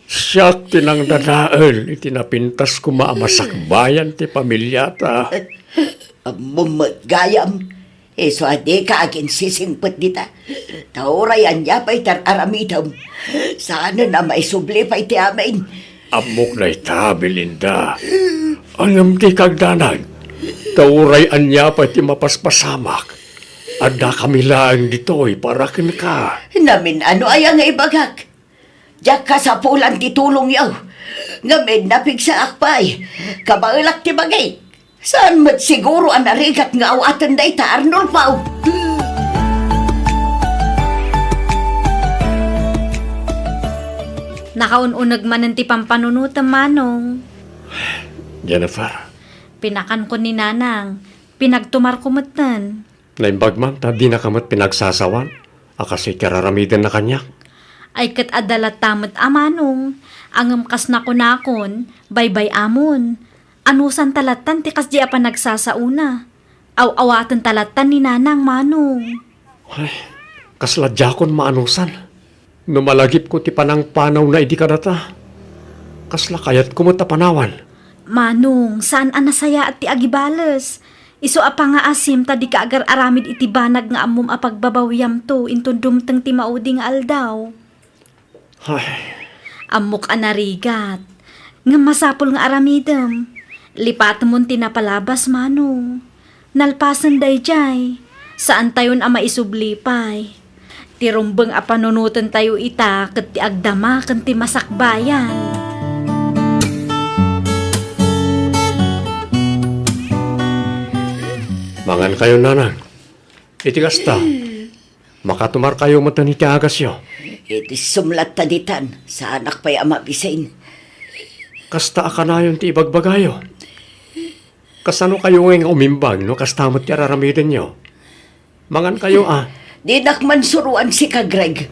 Siyak tinang dadael itinapintas ko maamasakbayan ti pamilya ta. Mumot gayam. Iso adi ka agin sisingpet dita. Taurayan niya pa'y tararamidam. Sana na may subli pa'y ti amin. Amok na ita, Belinda. Angam ti kagdanag. Taurayan niya pa'y ti mapaspasamak. Ada kami lang dito'y para kin ka. Namin ano ay ang ibagak. Diyak ka sa pulang titulong yaw. Ngamin napig sa akpay. Kabailak ti bagay. Saan mat siguro ang narigat nga awatan day ta Arnulfo? Nakaununag man ti pampanunutan manong. Jennifer, Pinakan ko ni nanang. Pinagtumar ko matan. naimbag man ta di na kamat pinagsasawan. Akasi kararamidan na kanyak. Ay kat adalat tamat amanong. Angam kas nakon, baybay amon. Anusan talatan ti kas di apa nagsasauna. Aw-awatan talatan ni nanang manong. Ay, kasladya kon maanusan. Numalagip ko ti panang panaw na idi kadata. Kasla kayat ko mo tapanawan. Manong, saan anasaya at ti agibales? Iso apa nga asim ta di ka agar aramid iti banag nga amum apagbabawiyam to intun dumteng ti maudi nga aldaw. Ay, Amok anarigat. Nga masapul nga aramidem. Lipat mon tinapalabas manong. Nalpasan day jay. Saan tayon ama isublipay. Tirumbeng apanunutan tayo ita ket ti agdama ken ti masakbayan. mangan kayo nanang. Iti kasta. Makatumar kayo matan iti agasyo. Iti sumlat taditan sa anak pa'y ama bisain. Kasta akanayon ti ibagbagayo. Kasano kayo ngayong umimbag no kastamot ti araramidin nyo. Mangan kayo Di nakman suruan si ka Greg.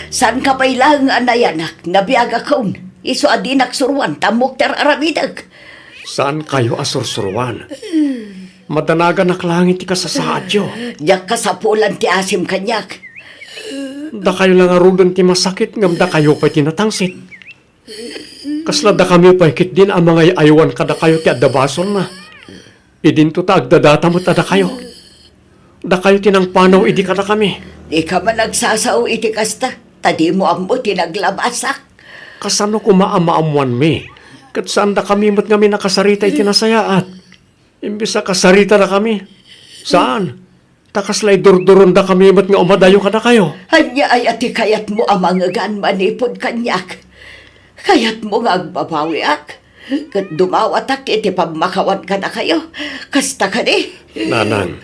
Saan ka pa'y lang anayanak nabiyaga kaun. Iso adi naksuruan tamok ter aramidag. Saan kayo asursuruan? Madanaga naklangit ti kasasaadyo. Diyak ka sa pulan ti asim kanyak. Da kayo lang arudan ti masakit ngam da kayo pa'y tinatangsit. Kasla da kami pa'y kit din ang mga aywan kada kayo ti adabasol na. Idinto ta agdadata mo't ada kayo. Da kayo tinang panaw idi kada kami. Di ka man nagsasaw iti kasta. Tadi mo ambo tinaglabasak. Kasano ko maamaamuan mi? Kat saan da kami mo't kami nakasarita iti nasayaat. Imbis sa kasarita na kami. Saan? Takaslay durduron da kami mo't nga umadayo kada kayo. Hanya ay ati kayat mo amangagan manipod kanyak. Kayat mo nga agbabawiak. Kat dumawatak iti pamakawan ka na kayo. Kasta ka di. Nanang,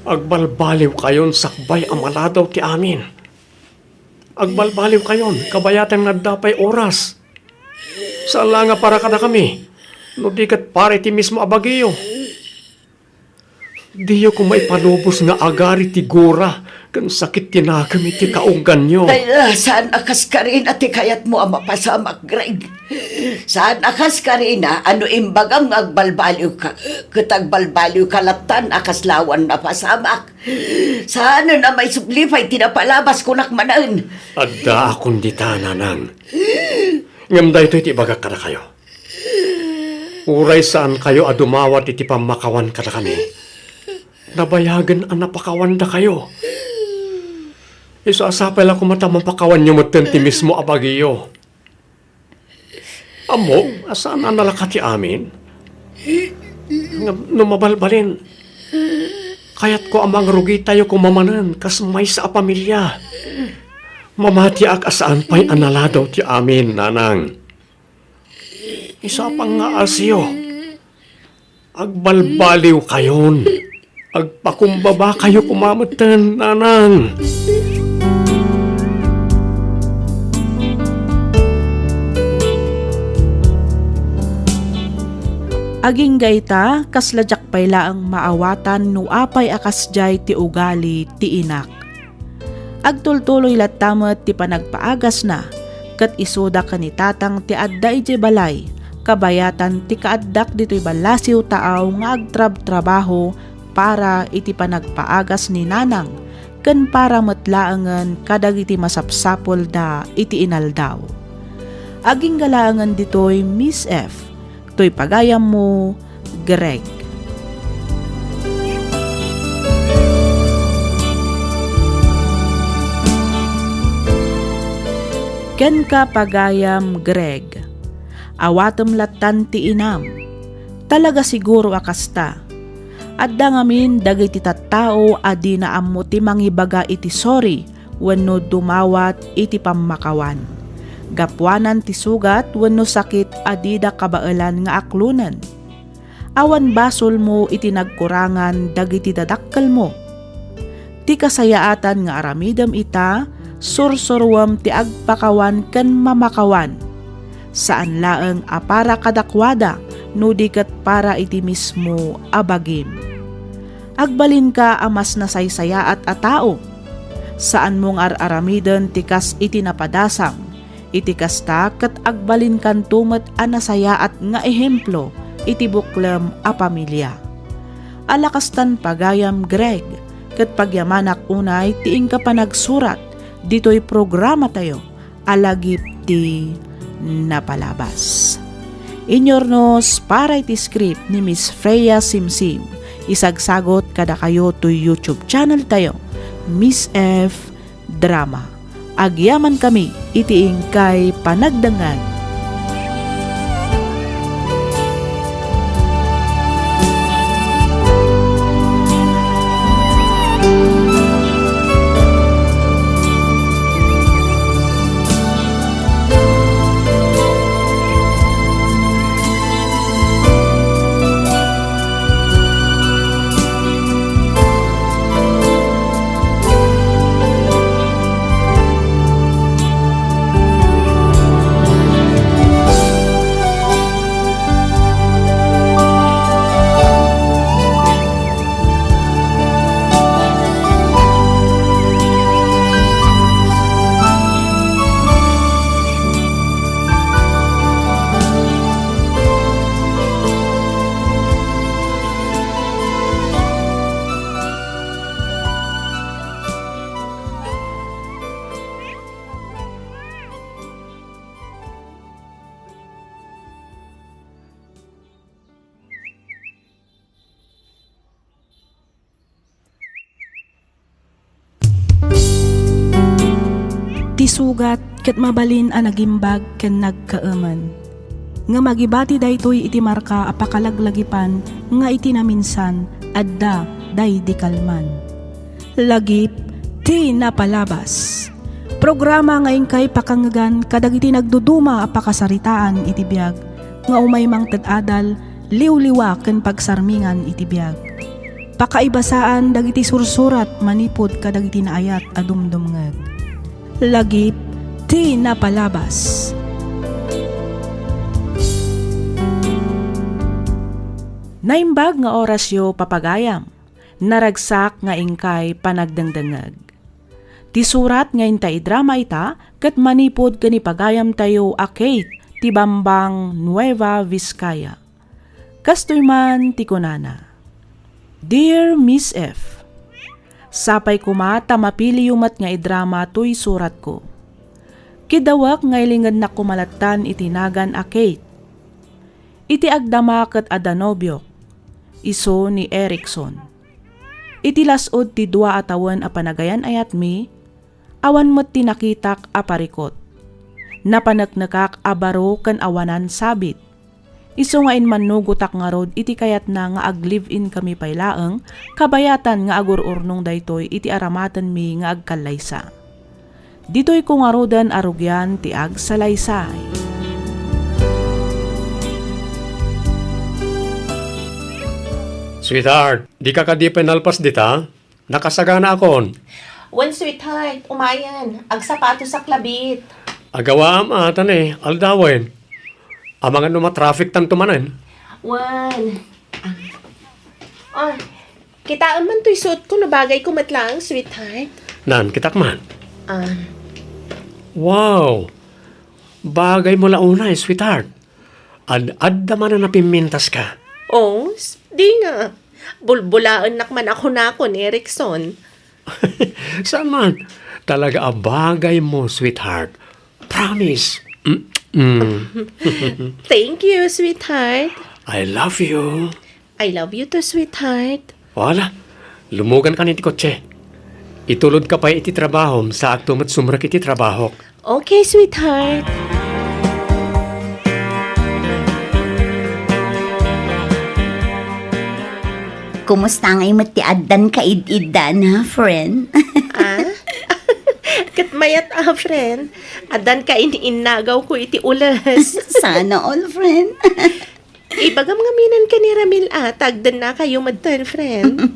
agbalbaliw kayon sakbay amaladaw ti amin. Agbalbaliw kayon, kabayatan nga dapay oras. Saan lang nga para kada kami? No di kat pare ti mismo abagiyo. Diyo ko may palubos nga agari ti gura kan sakit tinagam iti kaunggan nyo. Dahil saan akas ka rin at ikayat mo ang mapasamak, Greg? Saan akas ka rin ano imbagang agbalbaliw ka, katagbalbaliw kalatan akas lawan na pasamak? Saan na may sublipay tinapalabas kunak manan? Adda akong dita, nanang. Ngam da ito iti ibaga kada kayo. Uray saan kayo adumawat iti pamakawan kada kami. Nabayagan ang napakawan da kayo. Isaasapay lang kumatamang pakawan nyo matenti mismo abagiyo. Amo, asaan ang nalakati amin? Numabalbalin. Kaya't ko amang rugi tayo kumamanan kas may sa pamilya. Mamati ak asaan pa'y analadaw ti amin, nanang. Isa pang nga asyo. Agbalbaliw kayon. Agpakumbaba kayo kumamatan, nanang. Aging gayta, kasladyak payla ang maawatan no apay akas jay ti ugali ti inak. Agtultuloy latamet ti panagpaagas na, kat isuda ka ni tatang ti adda iti balay, kabayatan ti kaaddak dito'y balasiw taaw nga agtrab-trabaho para iti panagpaagas ni nanang, ken para matlaangan kadag iti masapsapol da iti inaldaw. Aging galaangan dito'y Miss F, to'y pagayam mo, Greg. Ken ka pagayam, Greg. Awatem latan ti inam. Talaga siguro akasta. Adda ngamin dagiti tattao adi na ammo ti mangibaga iti sorry wenno dumawat iti pammakawan. Gapwanan ti sugat wenno sakit adi da kabaelan nga aklunan. Awan basol mo iti nagkurangan dagiti dadakkel mo. Ti kasayaatan nga aramidem ita sursurwam ti agpakawan ken mamakawan. Saan laeng apara kadakwada no diket para iti mismo abagim. Agbalin ka amas nasaysaya at atao. Saan mong ar-aramiden tikas iti napadasam. Iti kasta ket agbalin kan tumet a nasaya at nga ehemplo iti buklem a pamilya. Alakastan pagayam, Greg, ket pagyamanak unay tiing ka panagsurat dito'y programa tayo alagip ti napalabas. Inyornos para iti script ni Miss Freya Simsim. Isagsagot kada kayo to YouTube channel tayo, Miss F Drama. Agyaman kami itiing kay panagdangan. Ti sugat ket mabalin a nagimbag ken nagkaemen. Nga magibati daytoy iti marka apakalaglagipan nga iti naminsan adda day di kalman. Lagip ti napalabas. Programa ngayon kay pakanggan kadag iti nagduduma apakasaritaan iti biag nga umay mang tedadal liwliwa ken pagsarmingan iti biag. Pakaibasaan dagiti sursurat manipod kadag iti naayat adumdumngeg. Lagip ti napalabas. Naimbag nga orasyo papagayam, naragsak nga ingkay panagdangdangag. Ti surat nga intay drama ita, kat manipod kani pagayam tayo akate ti Bambang Nueva Vizcaya. Kastoy man ti kunana. Dear Miss F, sapay kumata mapili yumat nga idrama to'y surat ko. Kidawak nga ilingad na kumalatan itinagan akate. Iti agdama ket adanobyok, iso ni Erickson. Iti lasod ti dua atawan a panagayan ayat mi, awan mo't tinakitak a parikot. Napanaknakak a baro ken awanan sabit. Iso nga inmanugutak nga rod iti kayat na nga ag-live-in kami paylaeng, kabayatan nga agururnong daytoy iti aramatan mi nga agkalaysa. Dito'y kung arodan arugyan ti agsalaysay. Sweetheart, di ka kadi penalpas dita? Nakasagana akon. Well, sweetheart, umayan. Agsapato sa klabit. Agawa atan aldawen. Amangan no traffic tanto manen. Well, kitaan man to'y suot ko na bagay ko matlang, sweetheart. Nan, kitak man. Ah, Wow! Bagay mo launa sweetheart. Ad-adda man na napimintas ka. oh, di nga. Bulbulaan nakman ako na ako ni Erickson. Saan man? Talaga bagay mo, sweetheart. Promise. Thank you, sweetheart. I love you. I love you too, sweetheart. Wala. Lumugan ka niti kotse. Itulod ka pa iti trabaho sa aktumat sumrak iti trabaho. Okay, sweetheart. Kumusta ngay mo ti addan ka id-idan ha, friend? Ah? Katmayat friend. Adan ka iniinagaw ko iti ulas. Sana all, friend. Ibagam nga minan ka ni Ramil tagdan na kayo madtan, friend.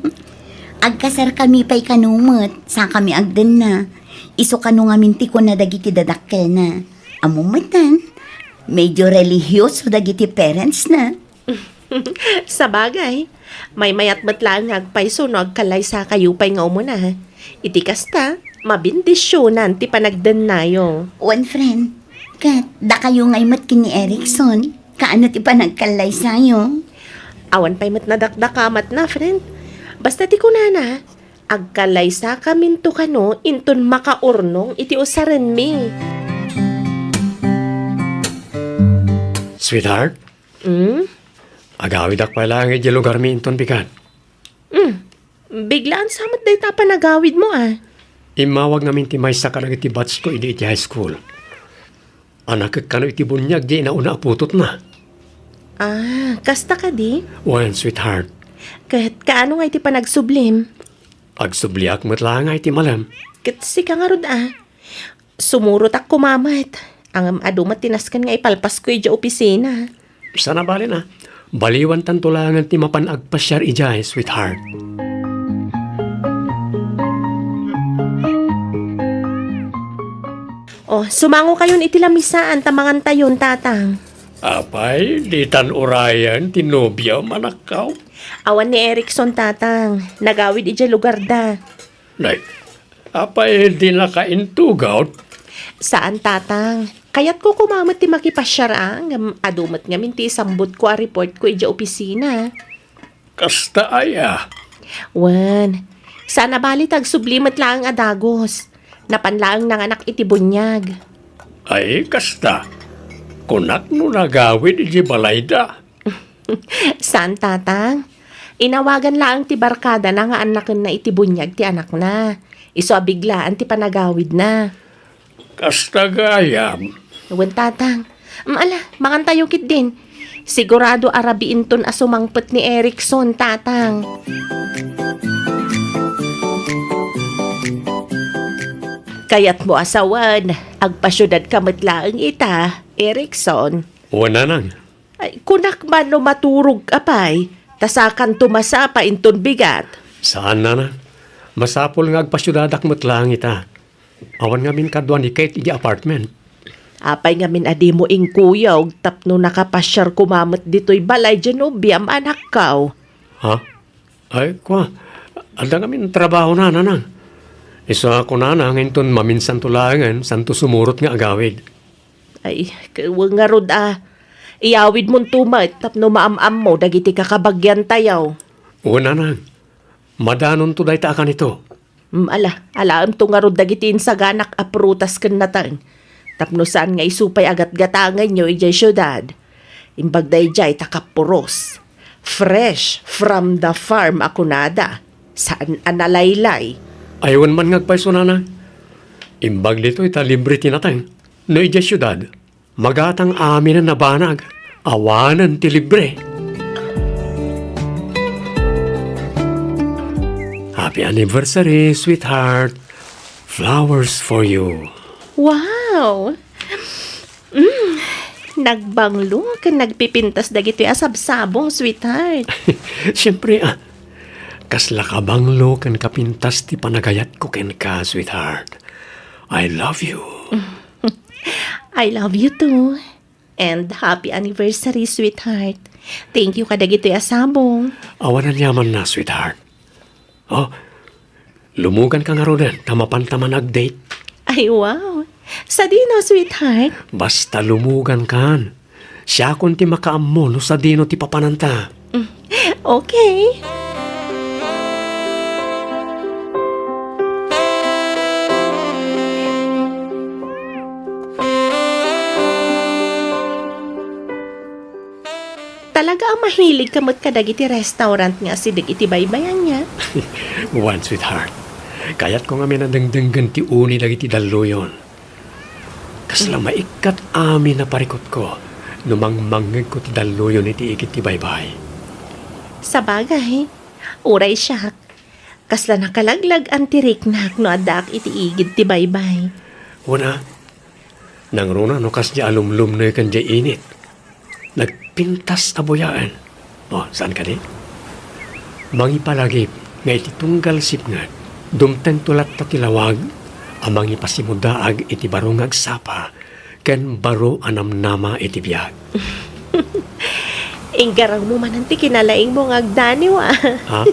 Agkasar kami pa'y kanumot, sa kami agdan na. Iso kanu nga minti ko na dagiti dadakkel na. Amumatan, medyo relihiyoso dagiti parents na. Sa bagay, may mayat matlang agpayso no agkalay sa kayo pa'y nga umuna. Iti kasta, mabindisyonan ti panagdan nayo. One friend, kat, da kayo ngay mat kini Erickson, kaano ti panagkalay sayo? Awan pa'y mat nadakdakamat na, friend. Basta ti kunana, agkalay sa kaminto kano, inton makaurnong iti usaran mi. Sweetheart, agawid ak pala ang iti lugar mi inton bigan. Biglaan samat day ta panagawid mo Imawag namin ti may sa kanang iti batch ko iti high school. Anak kano iti bunyag di nauna aputot na. Kasta ka di? Wan, sweetheart. Kahit kaano nga iti panagsublim? Agsubliak matla nga iti malam. Kat si ka nga rod Sumurot ak kumamat. Ang adumat tinaskan nga ipalpas ko iti opisina. Sana bali na. Baliwan tantulangan ti mapanagpasyar ijay, sweetheart. Sumango kayon iti lamisaan tamangan tayon, tatang. Apay, di tan urayan, tinobya manakaw. Awan ni Erickson, tatang. Nagawid iti lugar da. Nay, apay, di nakaintugaw. Saan, tatang? Kayat ko kumamat ti makipasyar adumat nga minti sambut ko report ko iti opisina. Kasta aya. Wan, sana bali tagsublimat lang adagos. Napanlaang nanganak iti bunyag. Ay, kasta. Kunak no nagawid iti balayda. Saan, tatang? Inawagan lang ti barkada na nga anaken na iti bunyag ti anak na. Iso abiglaan ti panagawid na. Kasta gayam. Wan, tatang. Mangan tayo kit din. Sigurado arabiin ton asumangpet ni Erickson, tatang. Kayat mo asawan, agpasyudad ka matlaang ita, Erickson. Wala nang. Ay, kunak man no maturog apay, tasakan tumasa pa inton bigat. Saan na? Masapol nga agpasyudadak matlang ita. Awan nga min kadwa ni Kate iti apartment. Apay nga min adi mo ing kuyog tapno nakapasyar kumamot dito'y balay Genoviam anak kaw. Ha? Ay, kwa. Ada kami trabaho na, nanang. Isa ako na ngayon maminsan tulangan, santo sumurot nga agawid. Ay, kawa nga rod Iyawid mong tumat tapno maamam mo dagiti kakabagyan tayaw. Oo, nanang. Madanon to dahi ta ka nito. Alaam to nga rod dagiti insaganak a prutas ken natang. Tapno saan nga isupay agat-gatangan nyo ijay syudad. Imbag day jay takapuros. Fresh from the farm ako nada. Saan analaylay. Ayawan man ngagpaiso, nanang. Imbag dito ita libre tinatang. No ijay syudad. Magatang amin na nabanag. Awanan ti libre. Happy anniversary, sweetheart. Flowers for you. Wow! Nagbanglo ka nagpipintas dagito asabsabong, sweetheart. Siyempre, kasla ka banglo kan kapintas ti panagayat ko ken ka, sweetheart. I love you. I love you too. And happy anniversary, sweetheart. Thank you ka dagito asabong. Awanan yaman na, sweetheart. Oh, lumugan ka nga ro din. Tamapan-taman nag-date. Ay, wow. Sa dino, sweetheart. Basta lumugan kan. Siya kung ti makaammo no sa dino ti papananta. Okay. Talaga ang mahilig kamot kadagiti restaurant nga si iti baybayan niya. One, sweetheart. Kayat ko nga minadangdanggan ti uni dagiti daluyon. Kasla maikat amin na parikot ko. Numangmangag ko ti daluyon iti ikit ti baybay. Sa bagay, uray siya. Kasla nakalaglag ang tiriknak no adak iti igid ti baybay. Una, nang runa no kas di alumlum na kan di init. Nagpintas abuyaan. O, saan ka di? Mangipalagip nga iti tunggal sipngat. Dumten tulat ta tilawag. Amang ipasimudaag iti baro ngagsapa. Ken baro anamnama iti biyag. Inggarang mo man ang tikinalaing mo ngagdaniw Ha?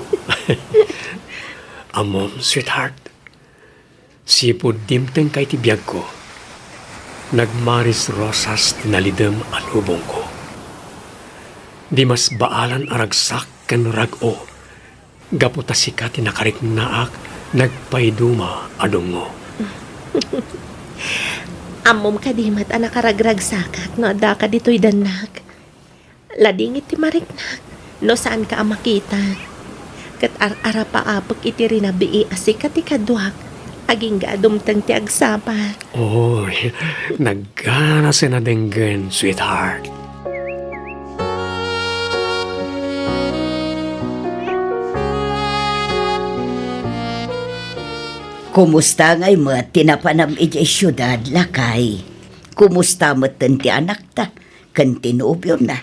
Amom, sweetheart. Sipod dimteng kay ti biyag ko. Nagmaris rosas tinalidem alubong ko. Di mas baalan aragsak ken rag-o. Gaputa sikat tinakarik naak, nagpayduma adungo. Amom kadimat anak karagragsakat no ada ka dito'y danak. Ladingit ti mariknak no saan ka makita. Kat arapa-apok iti rinabii asikat ti kadwak. Aging gadumtang ti agsapa. Oy, naggana sinadenggen, sweetheart. Kumusta ngay mo tinapanam iti syudad, lakay? Kumusta mo ti anak ta? Kan tinubyo na.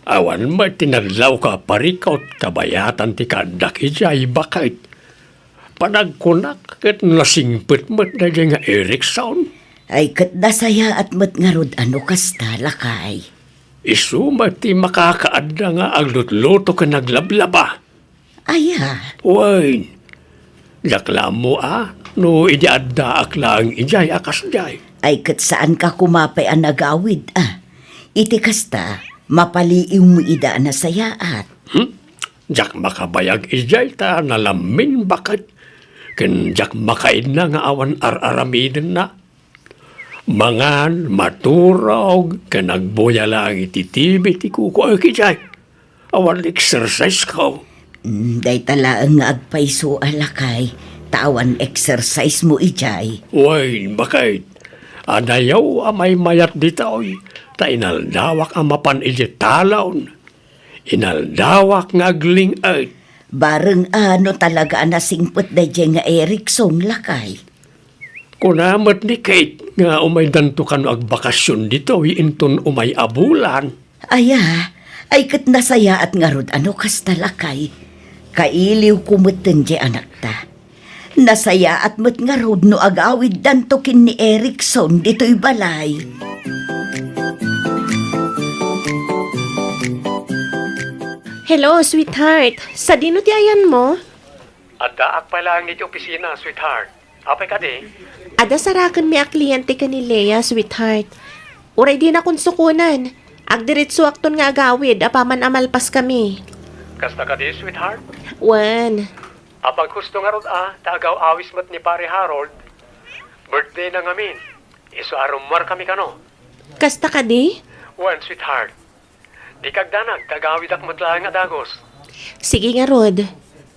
Awan mo tinadlaw ka parikaut kabayatan ti kadak ijay bakit. Panagkunak ket nasingpet mo na dyan nga Erickson. Ay kat nasaya at mat nga rod ano kasta, lakay. Isuma ti makakaadda nga ang lutluto ka naglablaba. Aya, Wain, dakla mo no idiadda aklang ijay akas jay. ay kat saan ka kumapay ang nagawid, Iti kasta, mapaliiw mo ida na sayaat. Jak makabayag ijay ta nalamin bakit. Ken jak makaid na nga awan ar-aramiden na. Mangan, maturog, ken nagboya lang iti TV ti kuko ay kijay. Awan exercise ko. Day talaang nga agpaiso alakay, tawan exercise mo ijay. Uy, bakit? Anayaw amay mayat ditoy. Ta inaldawak ang mapan iti talaon. Inaldawak nga agling ay. Bareng ano talaga nasingpot da dyan nga Erickson, lakay. Kunamat ni Kate nga umay dantukan agbakasyon dito inton umay abulan. Aya, ay kat nasaya at nga rod ano kasta lakay. Kailiw kumuteng di anak ta. Nasaya at mat nga rod no agawid dantukin ni Erickson dito'y balay. Hello, sweetheart. Sa dino ti ayan mo? Adda ak pa lang niti opisina, sweetheart. Apay ka di? Ada sarakan mi a kliyente ka ni Leia, sweetheart. Uray di na kung sukunan. Agdiritso akton nga agawid, apaman amalpas kami. Kasta ka di, sweetheart? Wan. Apag gusto nga rod tagaw awis mat ni pare Harold. Birthday na ngamin. Iso arumar kami kano. Kasta ka di? Wan, sweetheart. Di kagdanag, tagawid ak matlaang nga dagos. Sige nga, Rod.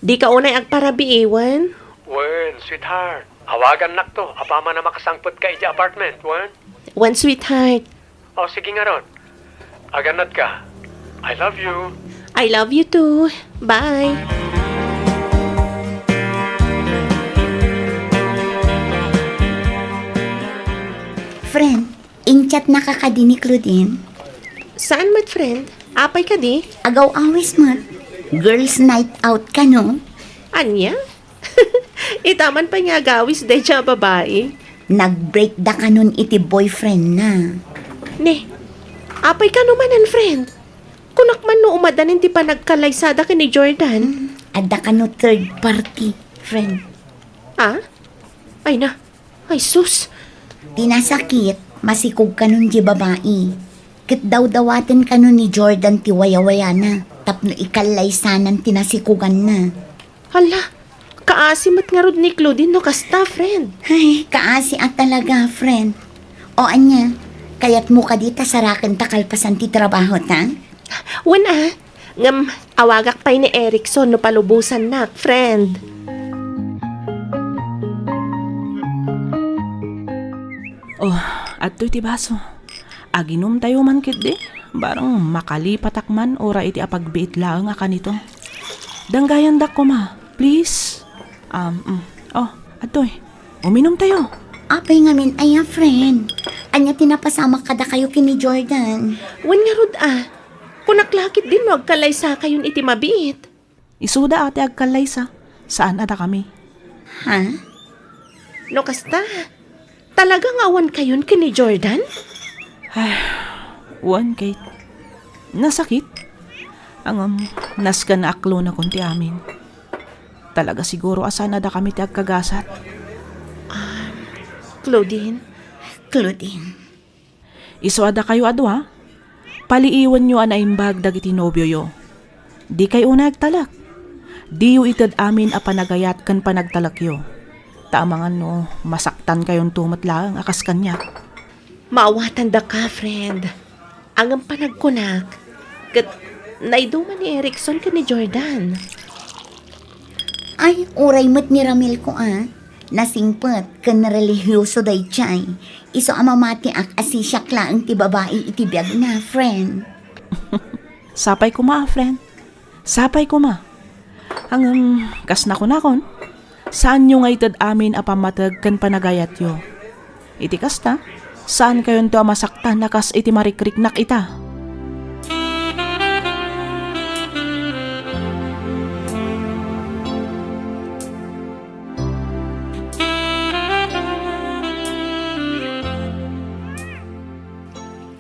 Di ka unay agparabi, Ewan. Wan, sweetheart. Hawagan nak to, apama na makasangpot ka iti apartment, wan? Wan, sweetheart. O, sige nga ron. Aganad ka. I love you. I love you too. Bye. Friend, inchat nakakadi ni Claudine. Saan mat, friend? Apay ka di? Agaw awis mat. Girls night out ka no? Anya? Itaman pa niya gawis day siya babae. Nag-break da ka nun iti boyfriend na. Ne, apay ka naman friend. Kunak man no umadanin ti pa nagkalaysada ka ni Jordan. Adda ka no third party, friend. Ah? Ay na. Ay sus. Tinasakit, masikog ka nun di babae. Kit daw dawatin ka nun ni Jordan ti waya-waya na. Tapno ikalaysanan tinasikugan na. Hala, kaasimat nga rod ni Claudine no kasta, friend. Ay, kaasi at talaga, friend. O anya, kayat mo ka dita sarakan takalpasan ti trabaho ta? Wana, ngam awagak pa'y ni Erickson no palubusan na, friend. Oh, at ti baso. Aginom tayo man kit di. Barang makalipatak man ora iti apagbiit lang nga kanito. Danggayan dak ko ma, please. Oh, atoy. Uminom tayo. Apay ngamin, aya, friend. Anya tinapasama kada kayo kini Jordan. Wan nga rod kunaklakit din no agkalaysa kayon iti mabiit. Isuda ate agkalaysa. Saan ata kami? Ha? No kasta, talagang awan kayon kini Jordan? One Kate. Nasakit. Ang naskan na aklo na kunti amin. Talaga siguro asana da kami ti agkagasat. Claudine, Claudine. Isuada kayo adwa. Paliiwan nyo anaimbag dagiti nobyo yo. Di kayo una agtalak. Di yu itad amin a panagayat kan panagtalak yo. Taamangan no, masaktan kayon tumatlang akas kanya. maawatan da ka, friend. Ang panagkunak, kat naiduman ni Erickson ka ni Jordan. Ay, uray mo't ni Ramil ko Nasingpet, kan religyoso day chay. Iso amamati ak asisyak lang ti babae iti biyag na, friend. Sapay ko ma, friend. Sapay ko ma. Ang kas na kon. Saan nyo nga itad amin apamatag kan panagayat yo? Iti kasta, saan kayon to masaktan na kas iti marikriknak ita?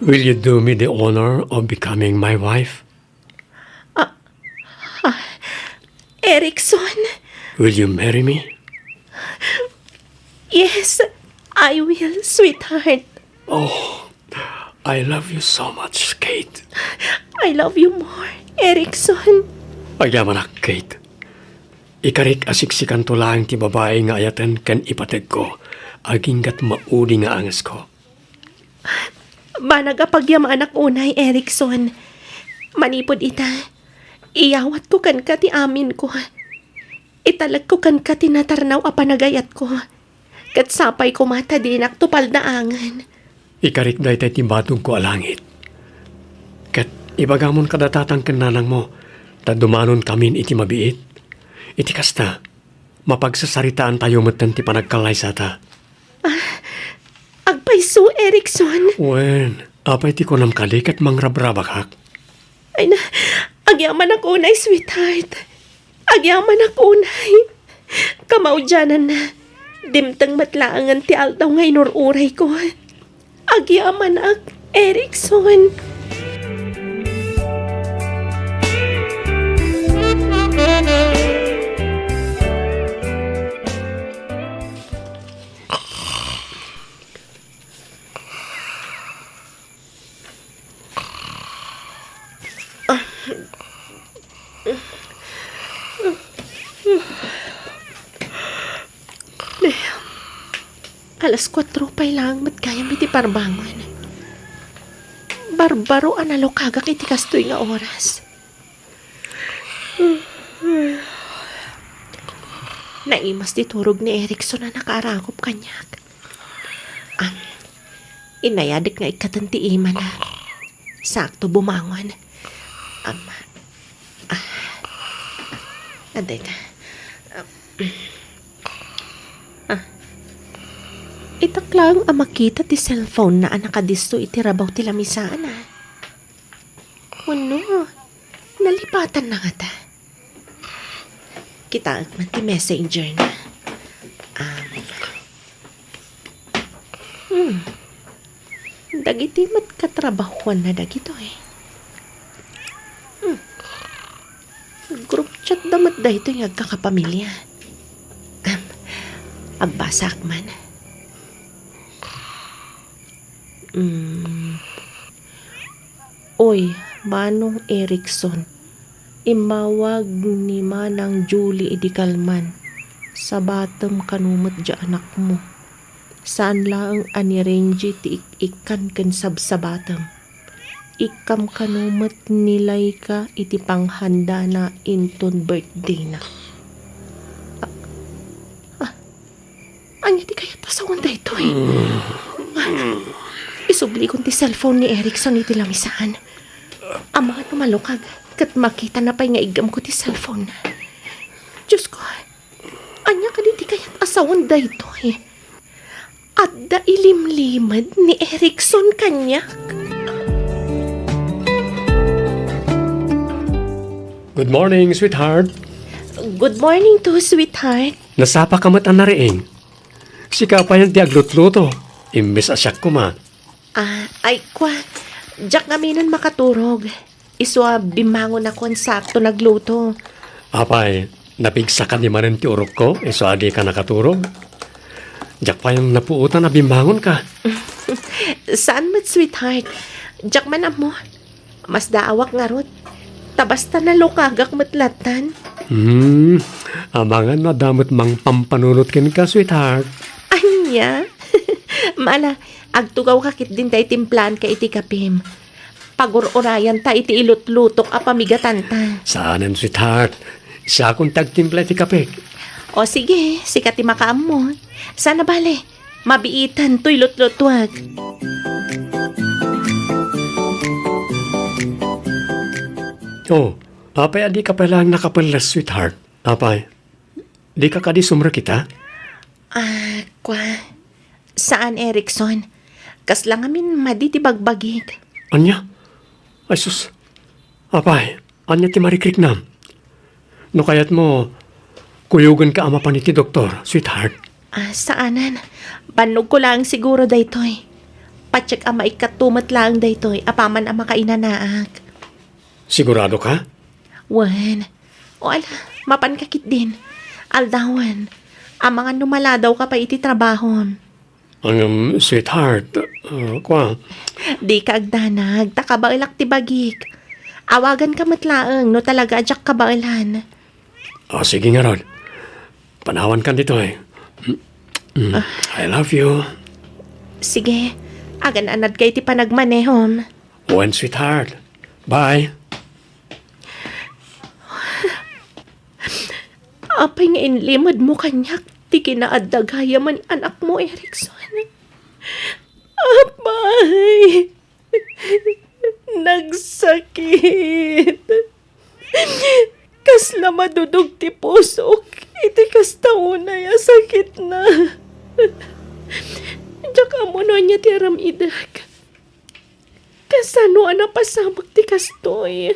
Will you do me the honor of becoming my wife? Erickson? Will you marry me? Yes, I will, sweetheart. Oh, I love you so much, Kate. I love you more, Erickson. Ayaman ak, Kate. Ikarik asiksikan to lang ti babae nga ayatan kan ipateg ko. Aginggat maudi nga angas ko. Banagapagyam anak unay, Erickson. Manipod ita. Iyawat ko kan ka ti amin ko. Italag ko kan ka tinatarnaw a panagayat ko. Kat sapay ko mata dinak tupal na angan. Ikarik da iti batong ko alangit. Kat ibagamon kadatatang kananang mo, ta dumanon kamin iti mabiit. Iti kasta, mapagsasaritaan tayo matan ti panagkalay sa ta. Agpaiso, Erickson. Wen, apay ti ko namkalik at mangrabrabakak. Ay na, agyaman ako unay, sweetheart. Agyaman ako unay. Kamaudyanan na. Dimtang matlaangan ti aldaw ngay nururay ko. Agyaman ak, Erickson. Alas 4 pa lang matgayam iti parbangon. Barbaro analo kagak iti kastoy nga oras. Naimas di turog ni Erikson na nakaarangop kanyak. Inayadik nga ikatanti ima na. Sakto bumangon. Aday ka. Itak lang ang makita ti cellphone na nakadisto iti rabaw ti lamisaan Ano? Nalipatan na nga ta. Kita man ti messenger na. Dagiti mat katrabahuan na dagito Group chat damat da ito yung agkakapamilya. Agbasak man. Oy, Manong Erikson, imawag ni Manang Julie Idikalman sa batam kanumot dya anak mo. Saan lang anirenji ti ikan ken sabsabatam. Ikam kanumot nilay ka iti panghanda na inton birthday na. Anya ti kaya tasawan da ito Isubli kong ti cellphone ni Erikson iti lamisaan. Ang mga tumalukag kat makita na pa'y nga igam ko ti cellphone. Diyos ko, anya ka di kaya't asawan da ito At da ilimlimad ni Erikson kanyak. Good morning, sweetheart. Good morning to sweetheart. Nasapa ka matan na riing. Sika pa yan ti aglutluto. Imbes asyak ko ma. Ay kwa, Jack gaminan makaturog. Iswa bimangon ako ang sakto nagluto. Apay, napigsa ka ni manin ti urok ko. Iswa di ka nakaturog. Jack pa yung napuutan na bimangon ka. Saan mat sweetheart? Jack man mo. Mas daawak nga rot. Tabasta na lokagak matlatan. Amangan na damot mang pampanunot kin ka, sweetheart. Anya? Mala, agtugaw kakit din tayo timplan ka iti kapim. Pagururayan ta iti ilutlutok a pamigatan ta. Saanan, sweetheart? Siya akong tagtimpla iti kapik. O sige, sikat ti makaam mo. Sana bale, mabiitan to ilutlutwag. Oh, apay, adi ka pala nakapalas, sweetheart. Apay, di ka kadi sumra kita? Kwa, saan Erikson? Kas lang amin maditi bagbagit. Anya? Ay sus, apay, anya ti marikrik nam. No kayat mo, kuyugan ka ama pa ni ti doktor, sweetheart. Saanan? Banog ko lang siguro daytoy. Pacheck ama ikatumat lang daytoy, apaman ama kainanaak. Sigurado ka? Wan. O ala, mapankakit din. Aldawan. Ang mga numaladaw ka pa iti trabaho. Sweetheart, kwa? Di ka agdanag, takabailak ti bagik. Awagan ka matlaang, no talaga adyak kabailan. Sige nga Rod. Panawan ka dito I love you. Sige, agan-anad kay ti panagmanehom. When, sweetheart. Bye. Apay nga inlimad mo kanyak, ti kinaadagaya man anak mo, Erikson. Apay! Nagsakit. Kasla madudog ti puso, iti kastaunay a sakit na. Diyak mo no niya ti aram idag. Kasano pasamak ti kastoy.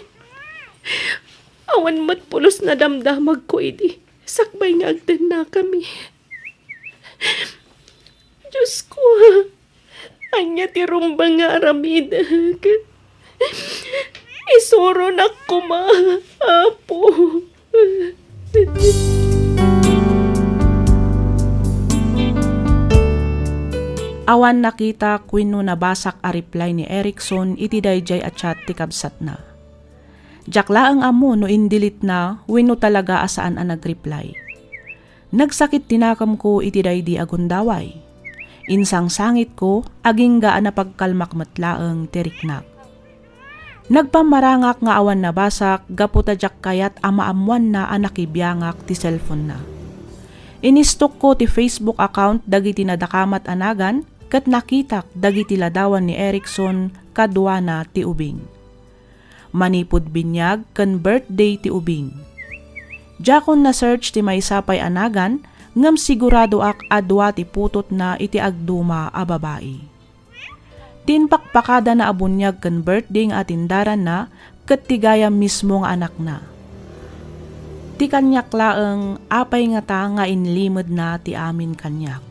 Awan matpulos na damdamag ko iti. Sakbay nga agdan na kami. Diyos ko, anya ti rumbang nga aramidag. Isuro na kuma, apo. Awan nakita kwino nabasak a reply ni Erikson iti dayjay at chat ti kabsat na. Jakla ang amo no indilit na wino talaga asaan ang nagreply. Nagsakit tinakam ko iti daydi agundaway. Insang sangit ko, aging gaan na pagkalmakmatlaang teriknak. Nagpamarangak nga awan na basak, gaputadyak kayat amaamuan na anakibiyangak ti cellphone na. Inistok ko ti Facebook account dagiti nadakamat anagan, kat nakitak dagiti ladawan ni Erickson kadwana ti ubing. Manipud binyag kan birthday ti ubing. Jakon na search ti maysapay anagan, ngam sigurado ak adwa ti putot na iti agduma a babae. Tinpakpakada na abunyag kan birthday nga atindaran na, kat tigaya mismo nga anak na. Ti kanyak laeng apay nga ta nga inlimod na ti amin kanyak.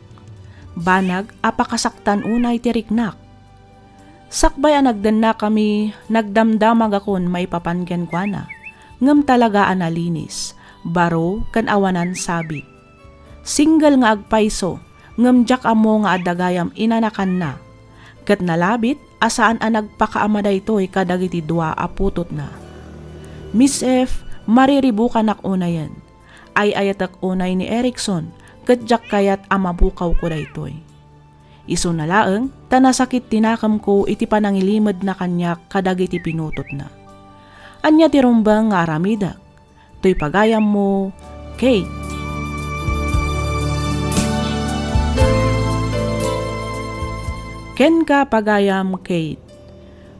Banag apakasaktan unay ti riknak. Sakbay nagdan na kami, nagdamdamag akon may papanggan kwa na. Ngam talaga analinis, baro kan awanan sabit. Single nga agpaiso, ngam jak amo nga adagayam inanakan na. Kat nalabit, asaan nagpakaamada ito'y kadagiti dua aputot na. Miss F, mariribukan ak unayan. Ay ayatak unay ni Erickson, kat jak kayat amabukaw ko da ito'y. Iso na laeng, tanasakit tinakam ko iti panangilimad na kanyak kadagiti pinutot na. Anya tirumbang nga aramidak, to'y pagayam mo, Kate. Ken ka pagayam, Kate.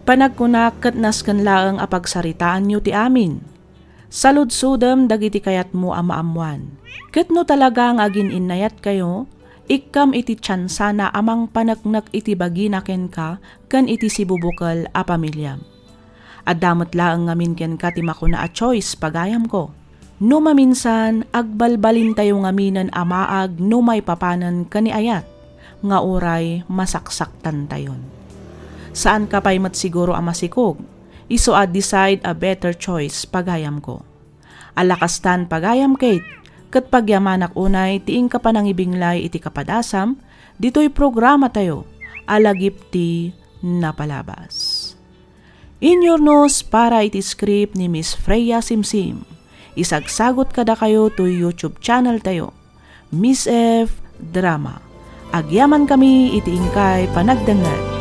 Panagkunak kat naskan laeng apagsaritaan nyo ti amin. Saludsudem dagiti kayat mo amaamuan. Ket no talaga ang agin inayat kayo, ikkam iti tsansa na amang panagnak iti bagina ken ka, kan iti sibubukal a pamilyam. Adamot laeng ngamin ken ka ti makuna a choice pagayam ko. No maminsan, agbalbalin tayo ngaminan amaag no may papanan kaniayat, nga oray masaksaktan tayon. Saan ka pa'y matsiguro amasikog? Iso a decide a better choice pagayam ko. Alakastan pagayam Kate, kat pagyamanak unay tiing ka pa nang ibinglay iti kapadasam, dito'y programa tayo, alagip ti napalabas. In your nose para iti script ni Miss Freya Simsim. Isagsagot kada kayo to YouTube channel tayo, Miss F Drama. Agyaman kami iti ingkay panagdangad.